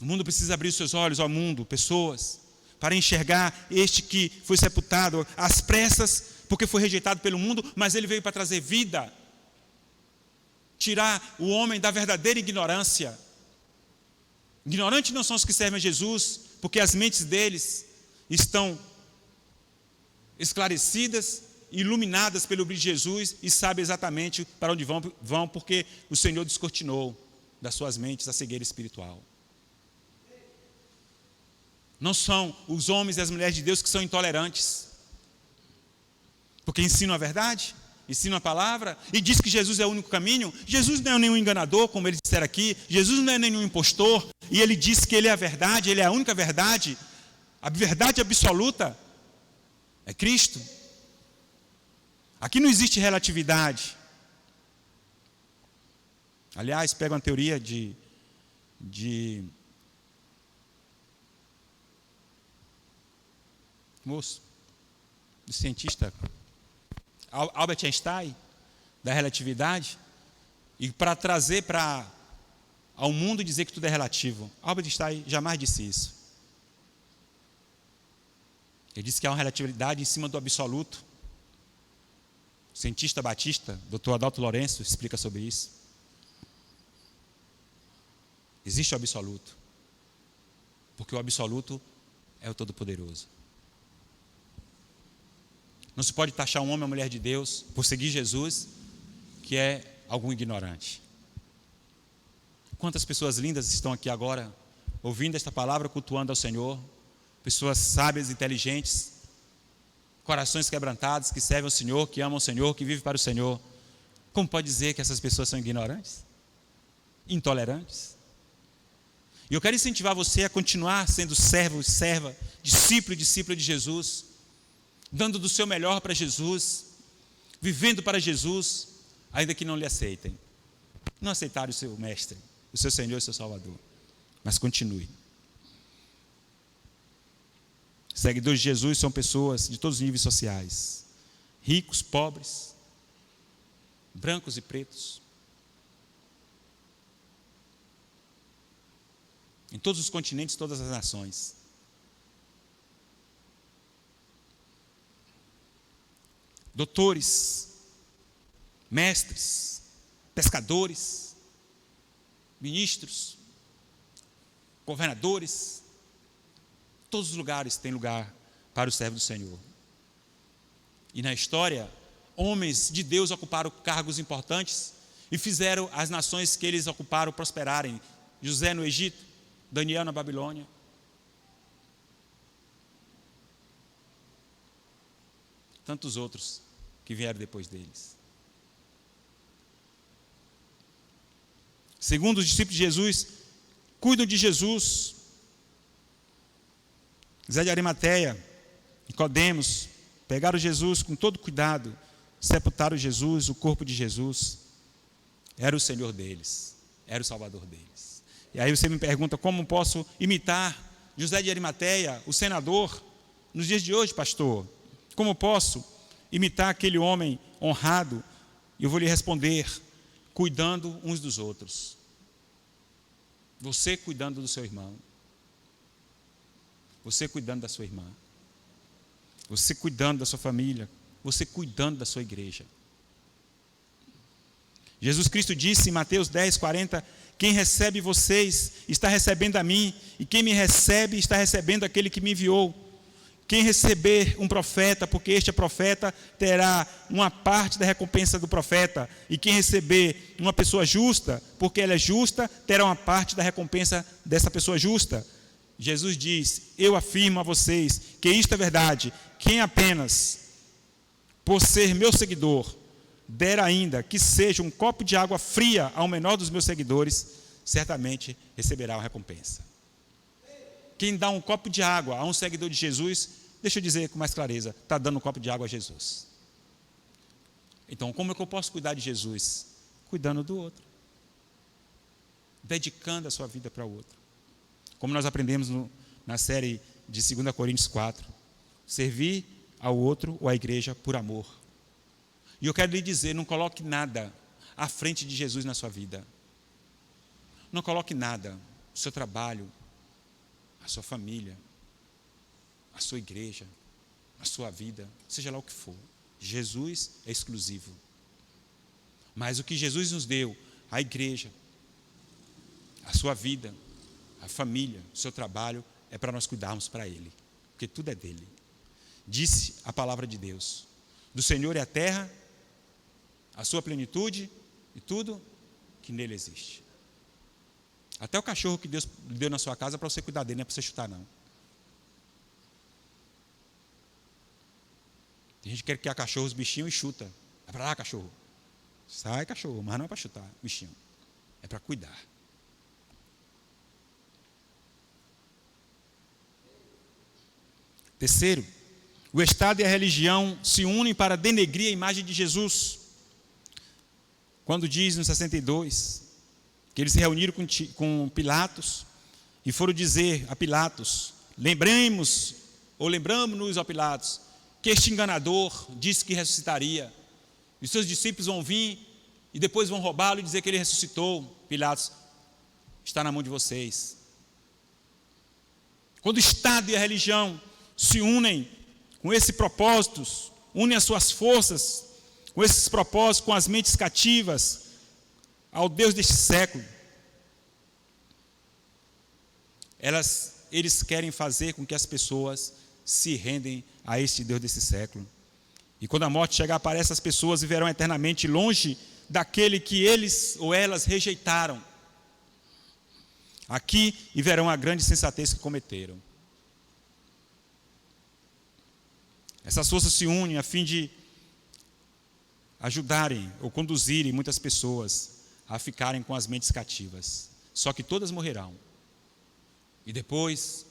[SPEAKER 2] O mundo precisa abrir os seus olhos ao mundo, pessoas, para enxergar este que foi sepultado às pressas, porque foi rejeitado pelo mundo, mas ele veio para trazer vida, tirar o homem da verdadeira ignorância. Ignorantes não são os que servem a Jesus, porque as mentes deles estão esclarecidas, iluminadas pelo brilho de Jesus e sabem exatamente para onde vão, porque o Senhor descortinou das suas mentes a cegueira espiritual. Não são os homens e as mulheres de Deus que são intolerantes, porque ensinam a verdade, ensinam a palavra e diz que Jesus é o único caminho. Jesus não é nenhum enganador, como eles disseram aqui. Jesus não é nenhum impostor, e ele diz que ele é a verdade, ele é a única verdade. A verdade absoluta é Cristo. Aqui não existe relatividade. Aliás, pega uma teoria de moço, do cientista Albert Einstein, da relatividade, e para trazer ao mundo dizer que tudo é relativo. Albert Einstein jamais disse isso. Ele disse que há uma relatividade em cima do absoluto. O cientista batista, Dr. Adalto Lourenço, explica sobre isso. Existe o absoluto, porque o absoluto é o Todo-Poderoso. Não se pode taxar um homem ou mulher de Deus por seguir Jesus, que é algum ignorante. Quantas pessoas lindas estão aqui agora, ouvindo esta palavra, cultuando ao Senhor, pessoas sábias, inteligentes, corações quebrantados, que servem ao Senhor, que amam o Senhor, que vivem para o Senhor. Como pode dizer que essas pessoas são ignorantes? Intolerantes? E eu quero incentivar você a continuar sendo servo, serva, discípulo e discípula de Jesus, dando do seu melhor para Jesus, vivendo para Jesus, ainda que não lhe aceitem. Não aceitaram o seu mestre, o seu Senhor e o seu Salvador, mas continue. Seguidores de Jesus são pessoas de todos os níveis sociais, ricos, pobres, brancos e pretos, em todos os continentes, todas as nações. Doutores, mestres, pescadores, ministros, governadores, todos os lugares têm lugar para o servo do Senhor. E na história, homens de Deus ocuparam cargos importantes e fizeram as nações que eles ocuparam prosperarem. José no Egito, Daniel na Babilônia. Tantos outros que vieram depois deles. Segundo os discípulos de Jesus, cuidam de Jesus. Zé de Arimateia, Nicodemos, pegaram Jesus com todo cuidado, sepultaram Jesus, o corpo de Jesus. Era o Senhor deles, era o Salvador deles. E aí você me pergunta, como posso imitar José de Arimateia, o senador, nos dias de hoje, pastor? Como posso imitar aquele homem honrado? E eu vou lhe responder, cuidando uns dos outros. Você cuidando do seu irmão. Você cuidando da sua irmã. Você cuidando da sua família. Você cuidando da sua igreja. Jesus Cristo disse em Mateus 10, 40, quem recebe vocês está recebendo a mim, e quem me recebe está recebendo aquele que me enviou. Quem receber um profeta, porque este é profeta, terá uma parte da recompensa do profeta. E quem receber uma pessoa justa, porque ela é justa, terá uma parte da recompensa dessa pessoa justa. Jesus diz, eu afirmo a vocês que isto é verdade, quem apenas, por ser meu seguidor, der ainda que seja um copo de água fria ao menor dos meus seguidores, certamente receberá uma recompensa. Quem dá um copo de água a um seguidor de Jesus, deixa eu dizer com mais clareza, está dando um copo de água a Jesus. Então, como é que eu posso cuidar de Jesus? Cuidando do outro. Dedicando a sua vida para o outro. Como nós aprendemos na série de 2 Coríntios 4. Servir ao outro ou à igreja por amor. E eu quero lhe dizer, não coloque nada à frente de Jesus na sua vida. Não coloque nada, o seu trabalho, a sua família, a sua igreja, a sua vida, seja lá o que for. Jesus é exclusivo. Mas o que Jesus nos deu, a igreja, a sua vida, a família, o seu trabalho, é para nós cuidarmos para Ele, porque tudo é dele. Disse a palavra de Deus, do Senhor é a terra, a sua plenitude e tudo que nele existe. Até o cachorro que Deus deu na sua casa, para você cuidar dele, não é para você chutar não. Tem gente que quer criar cachorros, bichinhos e chuta. É para lá, cachorro. Sai, cachorro, mas não é para chutar, bichinho. É para cuidar. Terceiro, o Estado e a religião se unem para denegrir a imagem de Jesus. Quando diz no 62 que eles se reuniram com Pilatos e foram dizer a Pilatos: lembramos-nos, ó Pilatos, que este enganador disse que ressuscitaria. Os seus discípulos vão vir e depois vão roubá-lo e dizer que ele ressuscitou. Pilatos: está na mão de vocês. Quando o Estado e a religião se unem com esses propósitos, unem as suas forças com esses propósitos, com as mentes cativas ao Deus deste século, eles querem fazer com que as pessoas se rendem a este Deus desse século. E quando a morte chegar para essas pessoas, viverão eternamente longe daquele que eles ou elas rejeitaram aqui, e verão a grande insensatez que cometeram. Essas forças se unem a fim de ajudarem ou conduzirem muitas pessoas a ficarem com as mentes cativas. Só que todas morrerão. E depois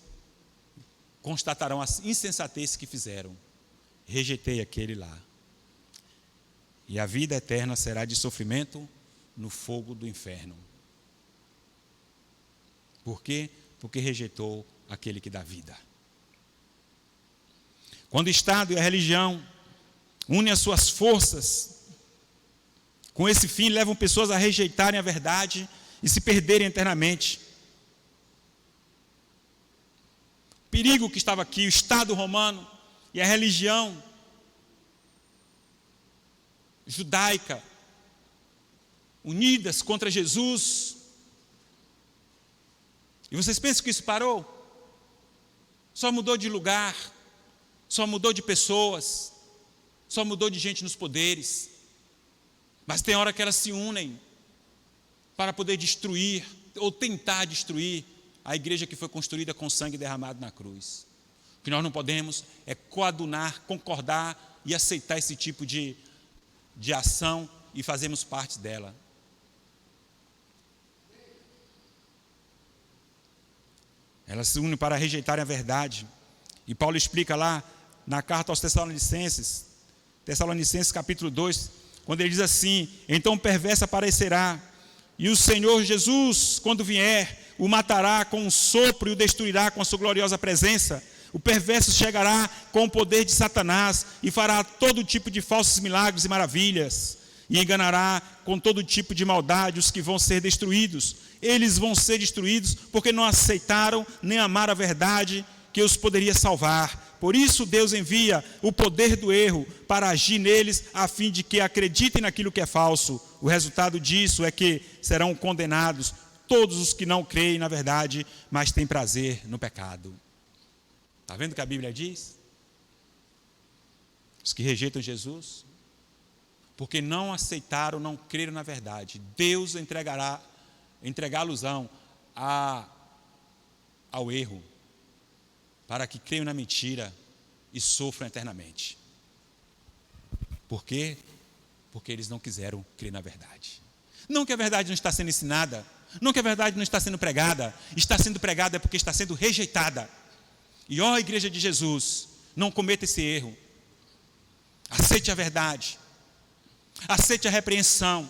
[SPEAKER 2] constatarão a insensatez que fizeram. Rejeitei aquele lá. E a vida eterna será de sofrimento no fogo do inferno. Por quê? Porque rejeitou aquele que dá vida. Quando o Estado e a religião unem as suas forças, com esse fim levam pessoas a rejeitarem a verdade e se perderem eternamente. O perigo que estava aqui, o Estado romano e a religião judaica, unidas contra Jesus. E vocês pensam que isso parou? Só mudou de lugar, só mudou de pessoas, só mudou de gente nos poderes. Mas tem hora que elas se unem para poder destruir, ou tentar destruir, a igreja que foi construída com sangue derramado na cruz. O que nós não podemos é coadunar, concordar e aceitar esse tipo de ação e fazermos parte dela. Elas se unem para rejeitarem a verdade. E Paulo explica lá na carta aos Tessalonicenses capítulo 2, quando ele diz assim: então perversa parecerá, e o Senhor Jesus, quando vier, o matará com um sopro e o destruirá com a sua gloriosa presença. O perverso chegará com o poder de Satanás e fará todo tipo de falsos milagres e maravilhas, e enganará com todo tipo de maldade os que vão ser destruídos. Eles vão ser destruídos porque não aceitaram nem amaram a verdade que os poderia salvar. Por isso Deus envia o poder do erro para agir neles, a fim de que acreditem naquilo que é falso. O resultado disso é que serão condenados todos os que não creem na verdade, mas têm prazer no pecado. Está vendo o que a Bíblia diz? Os que rejeitam Jesus, porque não aceitaram, não creram na verdade, Deus entregá-los ao erro, para que creiam na mentira e sofram eternamente. Por quê? Porque eles não quiseram crer na verdade. Não que a verdade não está sendo ensinada, não que a verdade não está sendo pregada, está sendo pregada porque está sendo rejeitada. E ó, igreja de Jesus, não cometa esse erro. Aceite a verdade, aceite a repreensão,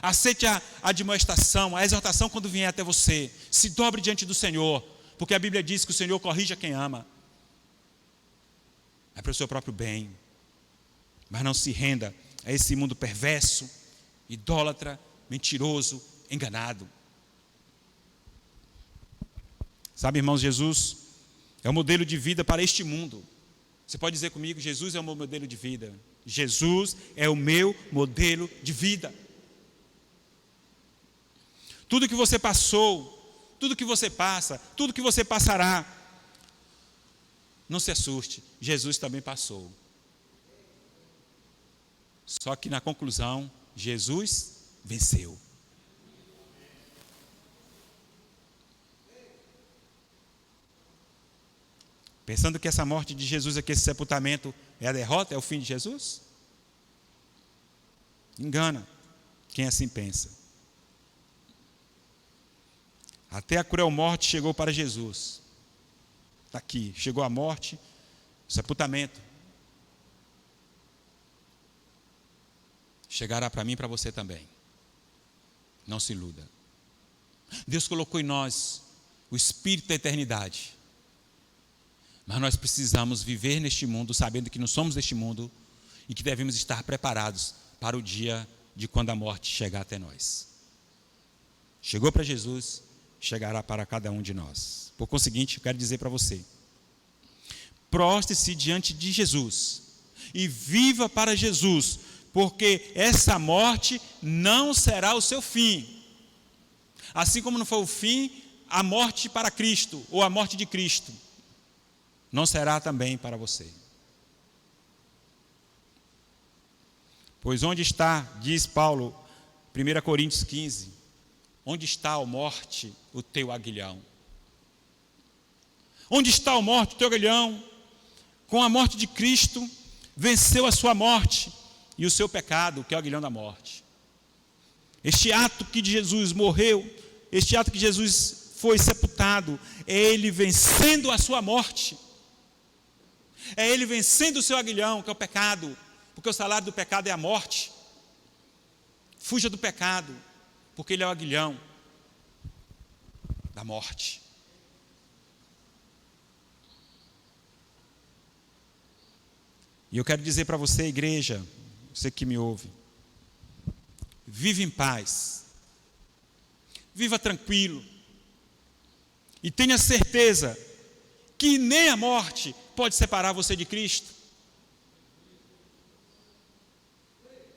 [SPEAKER 2] aceite a admoestação, a exortação quando vier até você. Se dobre diante do Senhor, porque a Bíblia diz que o Senhor corrige a quem ama. É para o seu próprio bem. Mas não se renda a esse mundo perverso, idólatra, mentiroso, enganado. Sabe, irmãos, Jesus é o modelo de vida para este mundo. Você pode dizer comigo: Jesus é o meu modelo de vida. Jesus é o meu modelo de vida. Tudo que você passou, tudo que você passa, tudo que você passará, não se assuste, Jesus também passou. Só que na conclusão, Jesus venceu. Pensando que essa morte de Jesus aqui, esse sepultamento, é a derrota, é o fim de Jesus? Engana quem assim pensa. Até a cruel morte chegou para Jesus. Está aqui, chegou a morte, o sepultamento, chegará para mim e para você também. Não se iluda. Deus colocou em nós o Espírito da eternidade. Mas nós precisamos viver neste mundo, sabendo que não somos deste mundo e que devemos estar preparados para o dia de quando a morte chegar até nós. Chegou para Jesus, chegará para cada um de nós. Por conseguinte, eu quero dizer para você: prostre-se diante de Jesus e viva para Jesus, porque essa morte não será o seu fim. Assim como não foi o fim, a morte para Cristo, ou a morte de Cristo, não será também para você. Pois onde está, diz Paulo, 1 Coríntios 15, onde está, ó morte, o teu aguilhão? Onde está, ó morte, o teu aguilhão? Com a morte de Cristo, venceu a sua morte e o seu pecado, que é o aguilhão da morte. Este ato que Jesus morreu, este ato que Jesus foi sepultado, é Ele vencendo a sua morte. É Ele vencendo o seu aguilhão, que é o pecado, porque o salário do pecado é a morte. Fuja do pecado, porque ele é o aguilhão da morte. E eu quero dizer para você, igreja, você que me ouve, viva em paz, viva tranquilo, e tenha certeza que nem a morte pode separar você de Cristo.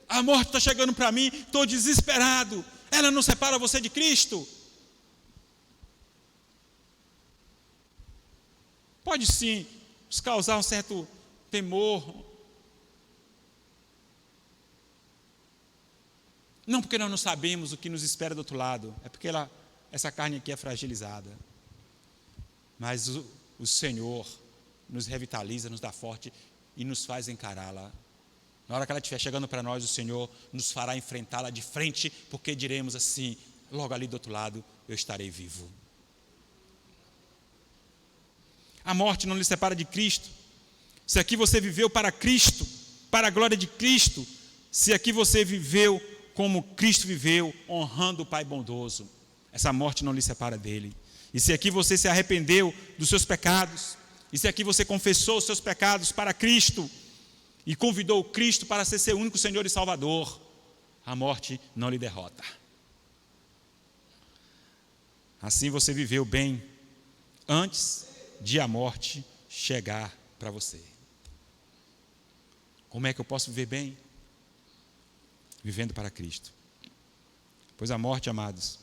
[SPEAKER 2] A morte está chegando para mim, estou desesperado, ela não separa você de Cristo? Pode sim nos causar um certo temor. Não porque nós não sabemos o que nos espera do outro lado, é porque essa carne aqui é fragilizada. Mas o Senhor nos revitaliza, nos dá forte e nos faz encará-la. Na hora que ela estiver chegando para nós, o Senhor nos fará enfrentá-la de frente, porque diremos assim, logo ali do outro lado, eu estarei vivo. A morte não lhe separa de Cristo. Se aqui você viveu para Cristo, para a glória de Cristo, se aqui você viveu como Cristo viveu, honrando o Pai bondoso, essa morte não lhe separa dele. E se aqui você se arrependeu dos seus pecados, e se aqui você confessou os seus pecados para Cristo, e convidou Cristo para ser seu único Senhor e Salvador, a morte não lhe derrota. Assim você viveu bem antes de a morte chegar para você. Como é que eu posso viver bem? Vivendo para Cristo. Pois a morte, amados,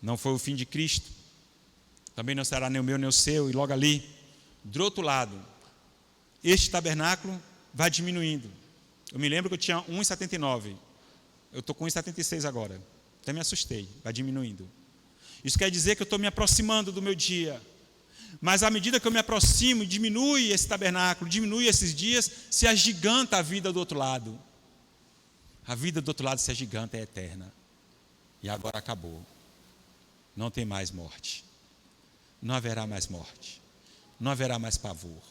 [SPEAKER 2] não foi o fim de Cristo, também não será nem o meu nem o seu, e logo ali, do outro lado, este tabernáculo vai diminuindo. Eu me lembro que eu tinha 1,79, eu estou com 1,76 agora, até me assustei, vai diminuindo. Isso quer dizer que eu estou me aproximando do meu dia, mas à medida que eu me aproximo, diminui esse tabernáculo, diminui esses dias, se agiganta a vida do outro lado. A vida do outro lado se agiganta, é eterna, e agora acabou. Não tem mais morte, não haverá mais morte, não haverá mais pavor,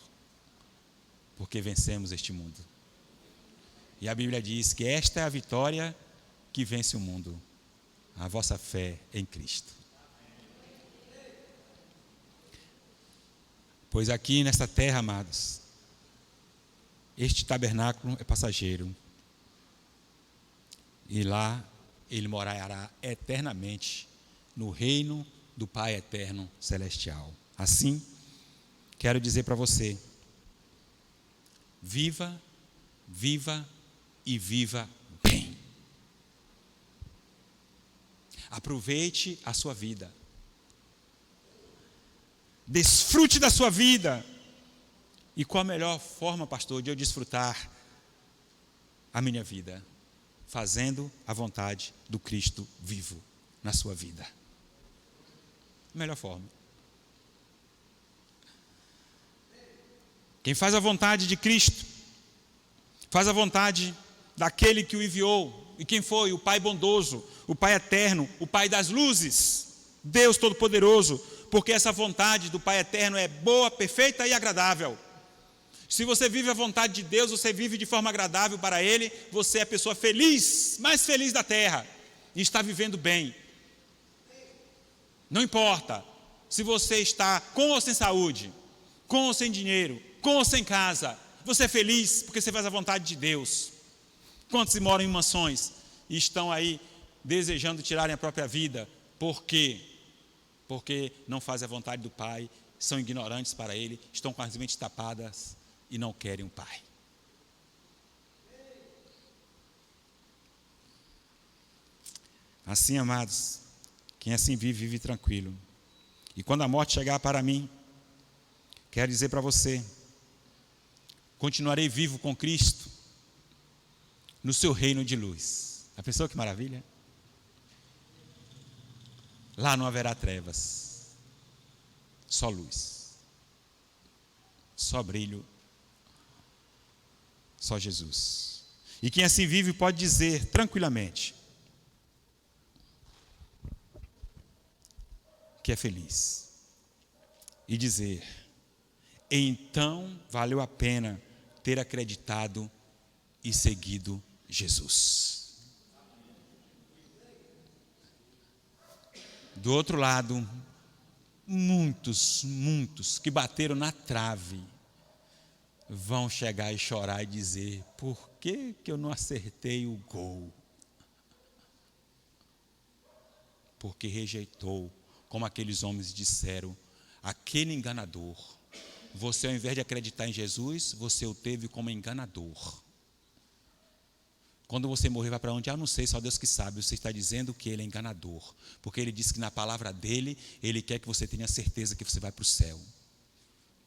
[SPEAKER 2] porque vencemos este mundo. E a Bíblia diz que esta é a vitória que vence o mundo, a vossa fé em Cristo. Pois aqui nesta terra, amados, este tabernáculo é passageiro, e lá ele morará eternamente no reino do Pai eterno celestial. Assim, quero dizer para você, viva, viva e viva bem. Aproveite a sua vida. Desfrute da sua vida. E qual a melhor forma, pastor, de eu desfrutar a minha vida? Fazendo a vontade do Cristo vivo na sua vida. Melhor forma. Quem faz a vontade de Cristo, faz a vontade daquele que o enviou. E quem foi? O Pai bondoso, o Pai eterno, o Pai das luzes, Deus Todo-Poderoso, porque essa vontade do Pai eterno é boa, perfeita e agradável. Se você vive a vontade de Deus, você vive de forma agradável para Ele, você é a pessoa feliz, mais feliz da terra, e está vivendo bem. Não importa se você está com ou sem saúde, com ou sem dinheiro, com ou sem casa, você é feliz porque você faz a vontade de Deus. Quantos se moram em mansões e estão aí desejando tirarem a própria vida? Por quê? Porque não fazem a vontade do Pai, são ignorantes para Ele, estão com as mentes tapadas e não querem o Pai. Assim, amados, quem assim vive, vive tranquilo. E quando a morte chegar para mim, quero dizer para você, continuarei vivo com Cristo no seu reino de luz. A pessoa que maravilha? Lá não haverá trevas, só luz, só brilho, só Jesus. E quem assim vive pode dizer tranquilamente que é feliz e dizer: então valeu a pena ter acreditado e seguido Jesus. Do outro lado, muitos que bateram na trave vão chegar e chorar e dizer: por que eu não acertei o gol? Porque rejeitou, como aqueles homens disseram, aquele enganador. Você, ao invés de acreditar em Jesus, você o teve como enganador. Quando você morrer, vai para onde? Não sei, só Deus que sabe. Você está dizendo que ele é enganador, porque ele disse que na palavra dele, ele quer que você tenha certeza que você vai para o céu.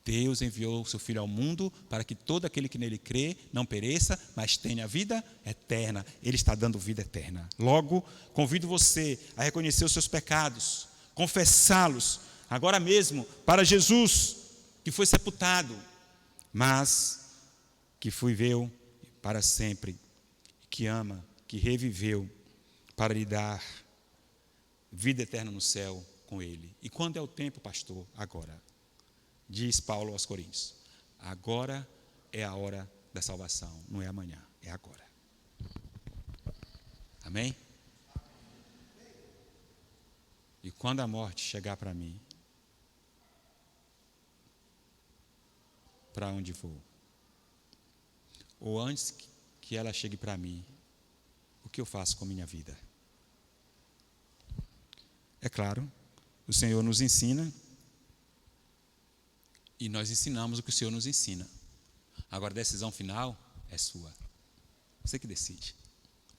[SPEAKER 2] Deus enviou o seu Filho ao mundo para que todo aquele que nele crê não pereça, mas tenha vida eterna. Ele está dando vida eterna. Logo, convido você a reconhecer os seus pecados, confessá-los agora mesmo para Jesus, que foi sepultado, mas que viveu para sempre, que ama, que reviveu para lhe dar vida eterna no céu com Ele. E quando é o tempo, pastor? Agora. Diz Paulo aos Coríntios: agora é a hora da salvação, não é amanhã, é agora. Amém? E quando a morte chegar para mim, para onde vou? Ou antes que ela chegue para mim, o que eu faço com minha vida? É claro, o Senhor nos ensina e nós ensinamos o que o Senhor nos ensina. Agora a decisão final é sua. Você que decide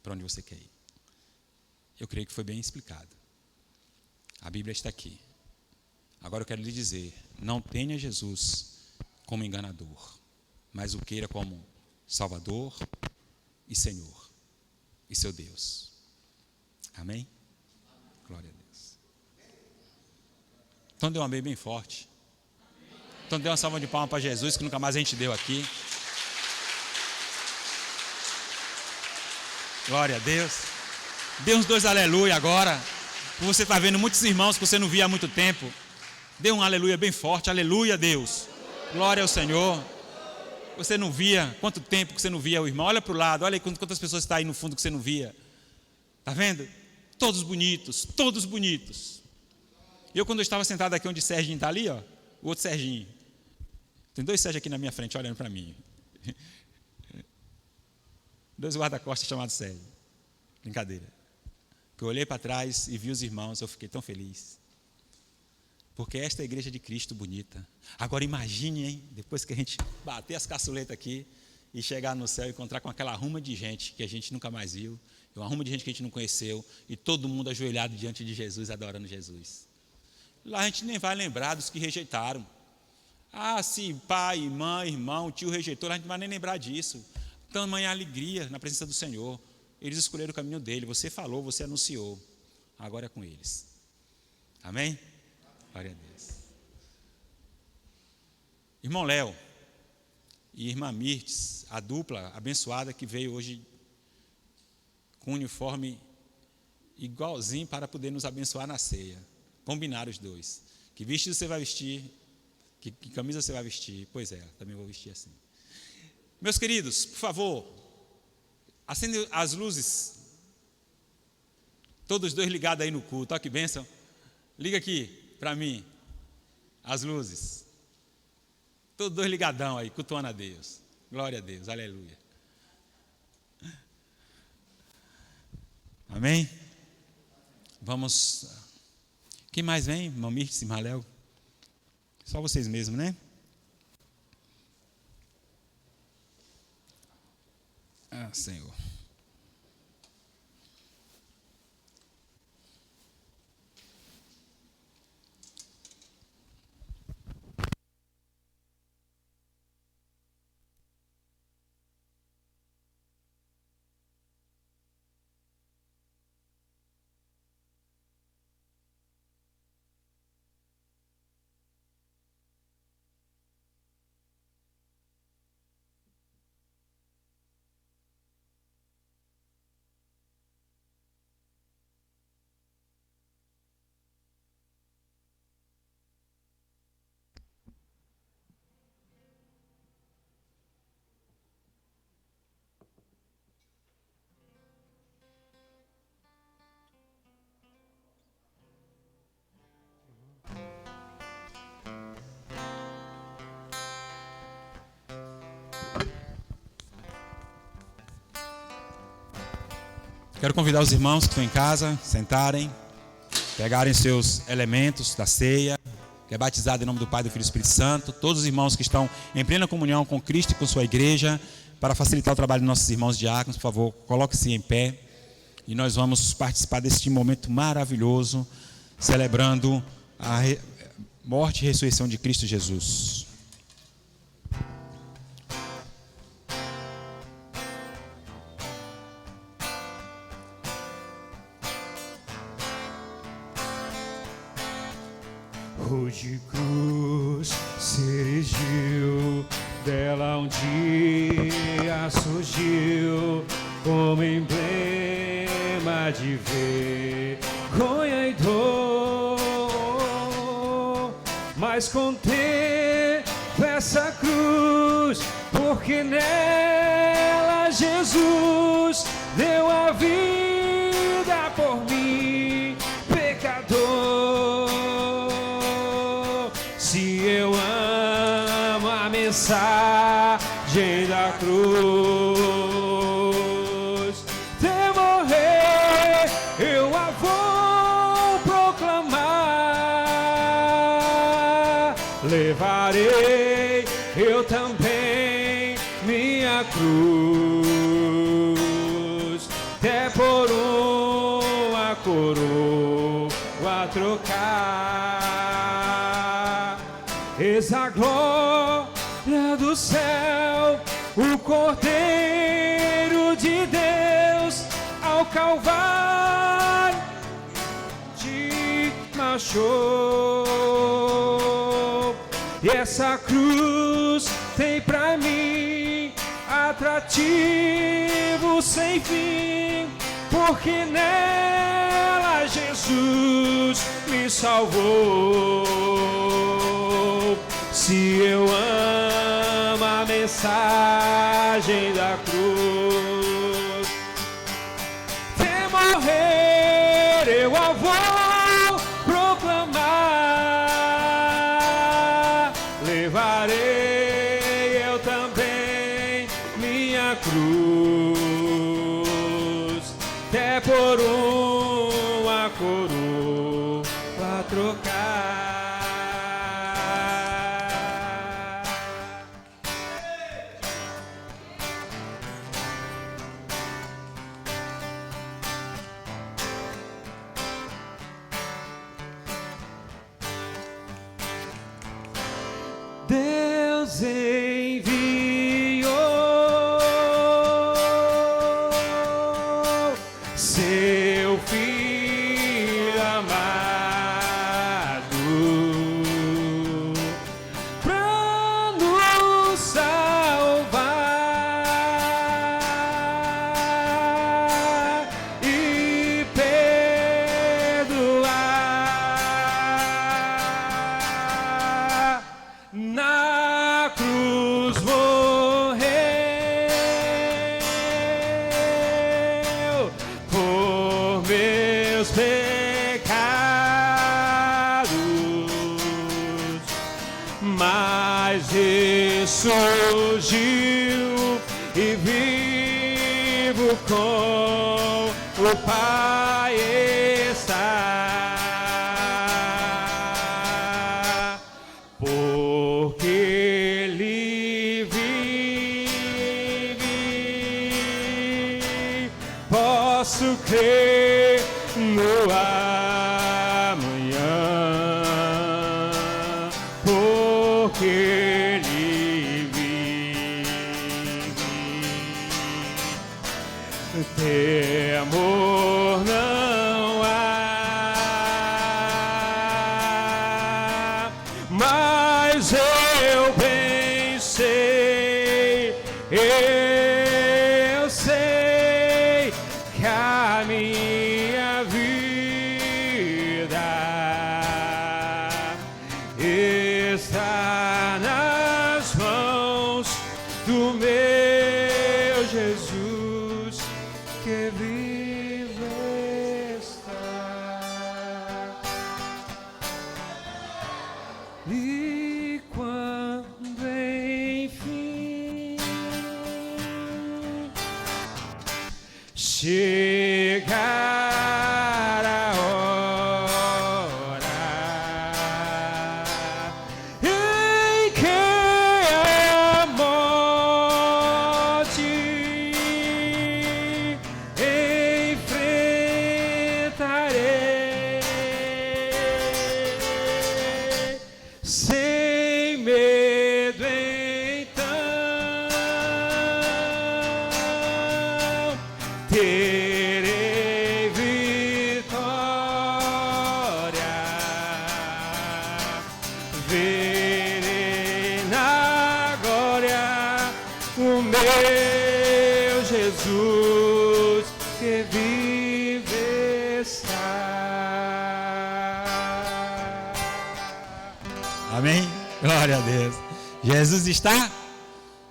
[SPEAKER 2] para onde você quer ir. Eu creio que foi bem explicado. A Bíblia está aqui. Agora eu quero lhe dizer, não tenha Jesus como enganador, mas o queira como Salvador e Senhor e seu Deus. Amém? Glória a Deus. Então dê um amém bem forte. Então dê uma salva de palmas para Jesus, que nunca mais a gente deu aqui. Glória a Deus. Dê uns 2 aleluia agora. Você está vendo muitos irmãos que você não via há muito tempo. Dê um aleluia bem forte. Aleluia, Deus. Glória ao Senhor. Você não via, quanto tempo que você não via o irmão? Olha para o lado, olha aí quantas pessoas estão aí no fundo que você não via. Está vendo? Todos bonitos, todos bonitos. Eu, quando eu estava sentado aqui onde o Serginho está ali, ó, o outro Serginho. Tem 2 Sérgio aqui na minha frente olhando para mim. 2 guarda-costas chamados Sérgio. Brincadeira. Que eu olhei para trás e vi os irmãos, eu fiquei tão feliz. Porque esta é a igreja de Cristo bonita. Agora imagine, hein, depois que a gente bater as caçuletas aqui e chegar no céu e encontrar com aquela ruma de gente que a gente nunca mais viu, uma ruma de gente que a gente não conheceu, e todo mundo ajoelhado diante de Jesus, adorando Jesus. Lá a gente nem vai lembrar dos que rejeitaram. Se pai, mãe, irmão, tio rejeitou, a gente não vai nem lembrar disso. Tamanha alegria na presença do Senhor. Eles escolheram o caminho dele. Você falou, você anunciou. Agora é com eles. Amém? Glória a Deus. Irmão Léo e irmã Mirtes, a dupla abençoada que veio hoje com um uniforme igualzinho para poder nos abençoar na ceia. Combinaram os dois. Que vestido você vai vestir? Que camisa você vai vestir? Pois é, também vou vestir assim. Meus queridos, por favor, acende as luzes. Todos os dois ligados aí no culto. Olha que bênção. Liga aqui para mim as luzes. Todos dois ligadão aí, cultuando a Deus. Glória a Deus, aleluia. Amém? Vamos. Quem mais vem? Mamir, Simaléu? Só vocês mesmos, né? Ah, Senhor. Quero convidar os irmãos que estão em casa, sentarem, pegarem seus elementos da ceia, que é batizado em nome do Pai, do Filho e do Espírito Santo. Todos os irmãos que estão em plena comunhão com Cristo e com sua igreja, para facilitar o trabalho dos nossos irmãos diáconos, por favor, coloque-se em pé. E nós vamos participar deste momento maravilhoso, celebrando a morte e ressurreição de Cristo Jesus.
[SPEAKER 3] De cruz se erigiu, dela um dia surgiu como emblema de vergonha e dor. Mas contempla essa cruz, porque nela Jesus deu a vida por mim, pecador. Se eu amo a mensagem da cruz, até morrer eu a vou proclamar. Levarei eu também minha cruz, até por uma coroa trocar. Eis a glória do céu, o Cordeiro de Deus ao Calvário te marchou. E essa cruz tem pra mim atrativo sem fim, porque nela Jesus me salvou. Se eu amo a mensagem da cruz, até morrer eu a vou proclamar. Levarei eu também minha cruz, até por uma coroa trocar. Deus enviou seu Filho amado pra nos salvar e perdoar. Na cruz ressurgiu e vivo com o Pai está, porque Ele vive, posso crer no amanhã, porque Ele vive. Temor não há, mas eu bem sei, eu sei que a minha vida está nas mãos do meu Jesus, que vive está. E quando enfim chegar a hora em que a morte enfrentarei sem medo, então terei vitória, verei na glória o meu Jesus, que vive está.
[SPEAKER 2] Amém? Glória a Deus. Jesus está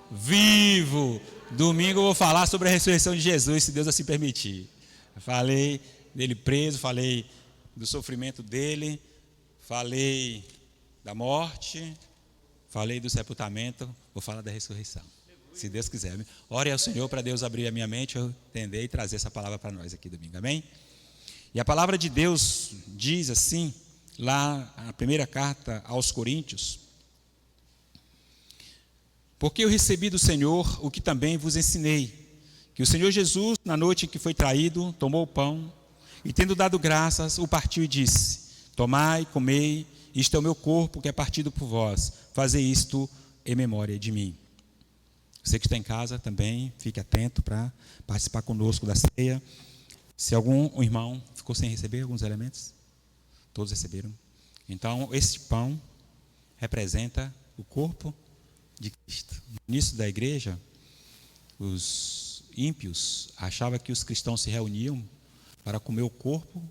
[SPEAKER 2] vivo. Domingo eu vou falar sobre a ressurreição de Jesus, se Deus assim permitir. Eu falei dele preso, falei do sofrimento dele, falei da morte, falei do sepultamento, vou falar da ressurreição, se Deus quiser. Ore ao Senhor para Deus abrir a minha mente, eu entender e trazer essa palavra para nós aqui domingo, amém? E a palavra de Deus diz assim, lá na primeira carta aos Coríntios: porque eu recebi do Senhor o que também vos ensinei, que o Senhor Jesus, na noite em que foi traído, tomou o pão e, tendo dado graças, o partiu e disse: tomai, comei, isto é o meu corpo que é partido por vós, fazei isto em memória de mim. Você que está em casa também, fique atento para participar conosco da ceia. Se algum irmão ficou sem receber alguns elementos, todos receberam. Então, esse pão representa o corpo de Cristo. No início da igreja, os ímpios achavam que os cristãos se reuniam para comer o corpo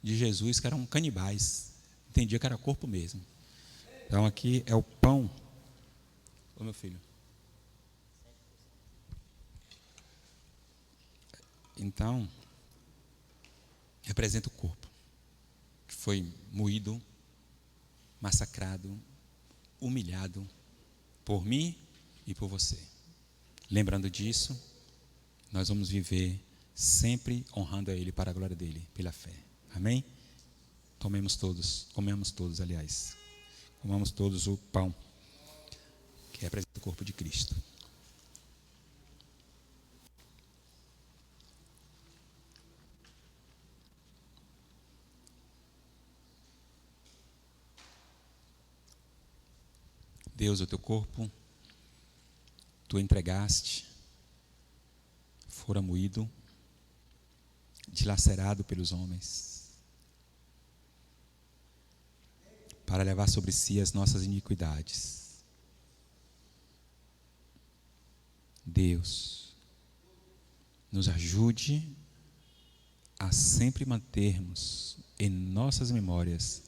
[SPEAKER 2] de Jesus, que eram canibais. Entendia que era corpo mesmo. Então aqui é o pão. Ô meu filho. Então, representa o corpo que foi moído, massacrado, humilhado por mim e por você. Lembrando disso, nós vamos viver sempre honrando a Ele para a glória dEle, pela fé. Amém? Comemos todos, aliás. Comamos todos o pão, que representa o corpo de Cristo. Deus, o teu corpo, tu entregaste, fora moído, dilacerado pelos homens, para levar sobre si as nossas iniquidades. Deus, nos ajude a sempre mantermos em nossas memórias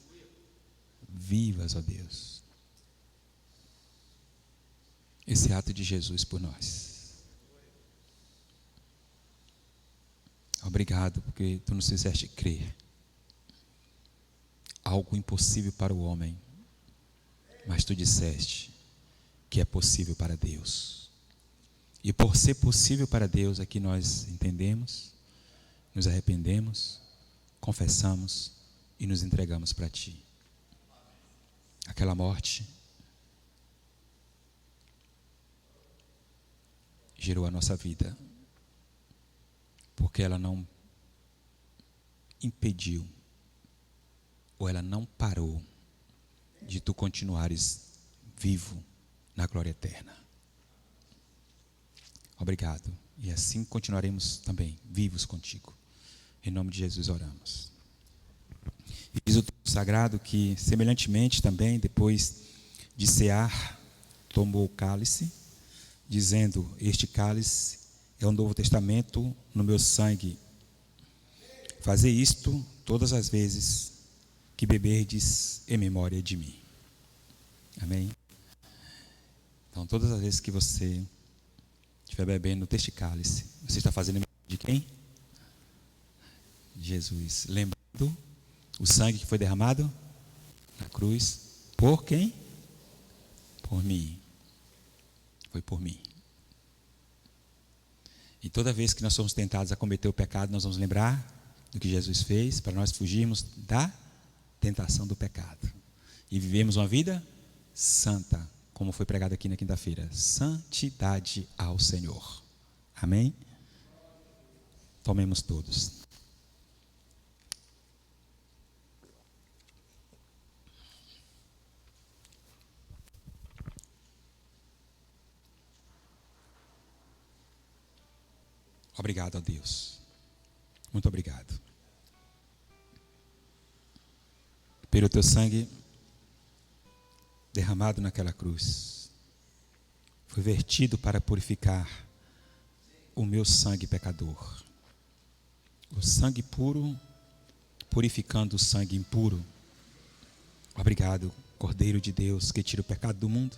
[SPEAKER 2] vivas, ó Deus, esse ato de Jesus por nós. Obrigado, porque tu nos fizeste crer. Algo impossível para o homem, mas tu disseste: que é possível para Deus. E por ser possível para Deus, aqui nós entendemos, nos arrependemos, confessamos e nos entregamos para Ti. Aquela morte gerou a nossa vida, porque ela não impediu, ou ela não parou de Tu continuares vivo na glória eterna. Obrigado. E assim continuaremos também vivos contigo. Em nome de Jesus oramos. E diz o texto sagrado que, semelhantemente também, depois de cear, tomou o cálice, dizendo: este cálice é o Novo Testamento no meu sangue. Fazei isto todas as vezes que beberdes em memória de mim. Amém? Então, todas as vezes que você estiver bebendo deste cálice, você está fazendo em memória de quem? De Jesus. Lembrando o sangue que foi derramado na cruz. Por quem? Por mim. Foi por mim. E toda vez que nós somos tentados a cometer o pecado, nós vamos lembrar do que Jesus fez para nós fugirmos da tentação do pecado. E vivemos uma vida santa, como foi pregado aqui na quinta-feira. Santidade ao Senhor. Amém? Tomemos todos. Obrigado a Deus. Muito obrigado. Pelo teu sangue derramado naquela cruz, foi vertido para purificar o meu sangue pecador. O sangue puro, purificando o sangue impuro. Obrigado, Cordeiro de Deus, que tira o pecado do mundo,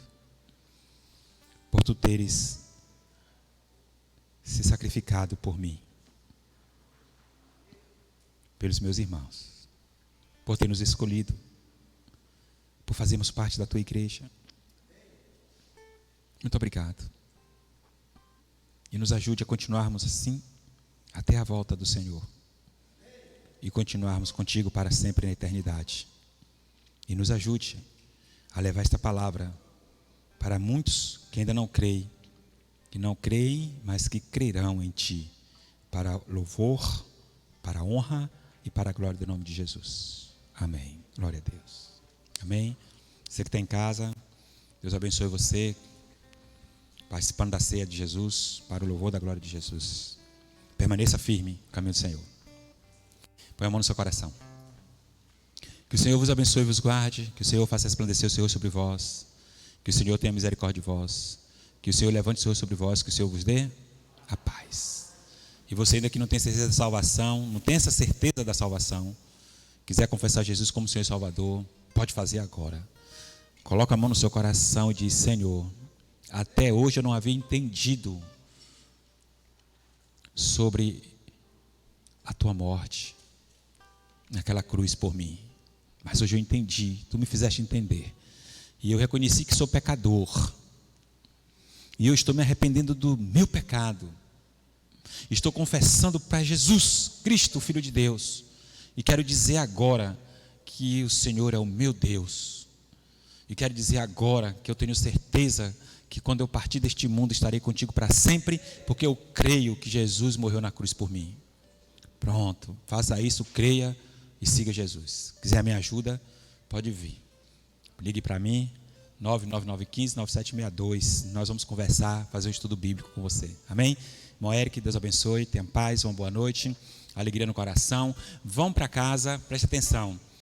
[SPEAKER 2] por tu teres se sacrificado por mim, pelos meus irmãos, por ter nos escolhido, por fazermos parte da tua igreja. Muito obrigado. E nos ajude a continuarmos assim até a volta do Senhor. E continuarmos contigo para sempre na eternidade. E nos ajude a levar esta palavra para muitos que ainda não creem, que não creem, mas que crerão em Ti, para louvor, para honra e para a glória do nome de Jesus. Amém. Glória a Deus. Amém. Você que está em casa, Deus abençoe você, participando da ceia de Jesus, para o louvor da glória de Jesus. Permaneça firme no caminho do Senhor. Põe a mão no seu coração. Que o Senhor vos abençoe e vos guarde, que o Senhor faça resplandecer o Senhor sobre vós, que o Senhor tenha misericórdia de vós, que o Senhor levante o Senhor sobre vós, que o Senhor vos dê a paz. E você ainda que não tem certeza da salvação, não tem essa certeza da salvação, quiser confessar Jesus como Senhor e Salvador, pode fazer agora. Coloca a mão no seu coração e diz: Senhor, até hoje eu não havia entendido sobre a tua morte naquela cruz por mim, mas hoje eu entendi, tu me fizeste entender, e eu reconheci que sou pecador, e eu estou me arrependendo do meu pecado, estou confessando para Jesus Cristo, Filho de Deus, e quero dizer agora que o Senhor é o meu Deus, e quero dizer agora que eu tenho certeza que quando eu partir deste mundo estarei contigo para sempre, porque eu creio que Jesus morreu na cruz por mim. Pronto, faça isso, creia e siga Jesus. Se quiser minha ajuda, pode vir. Ligue para mim, 99915-9762. Nós vamos conversar, fazer um estudo bíblico com você. Amém? Irmão Eric, Deus abençoe, tenha paz, uma boa noite, alegria no coração. Vão para casa, preste atenção.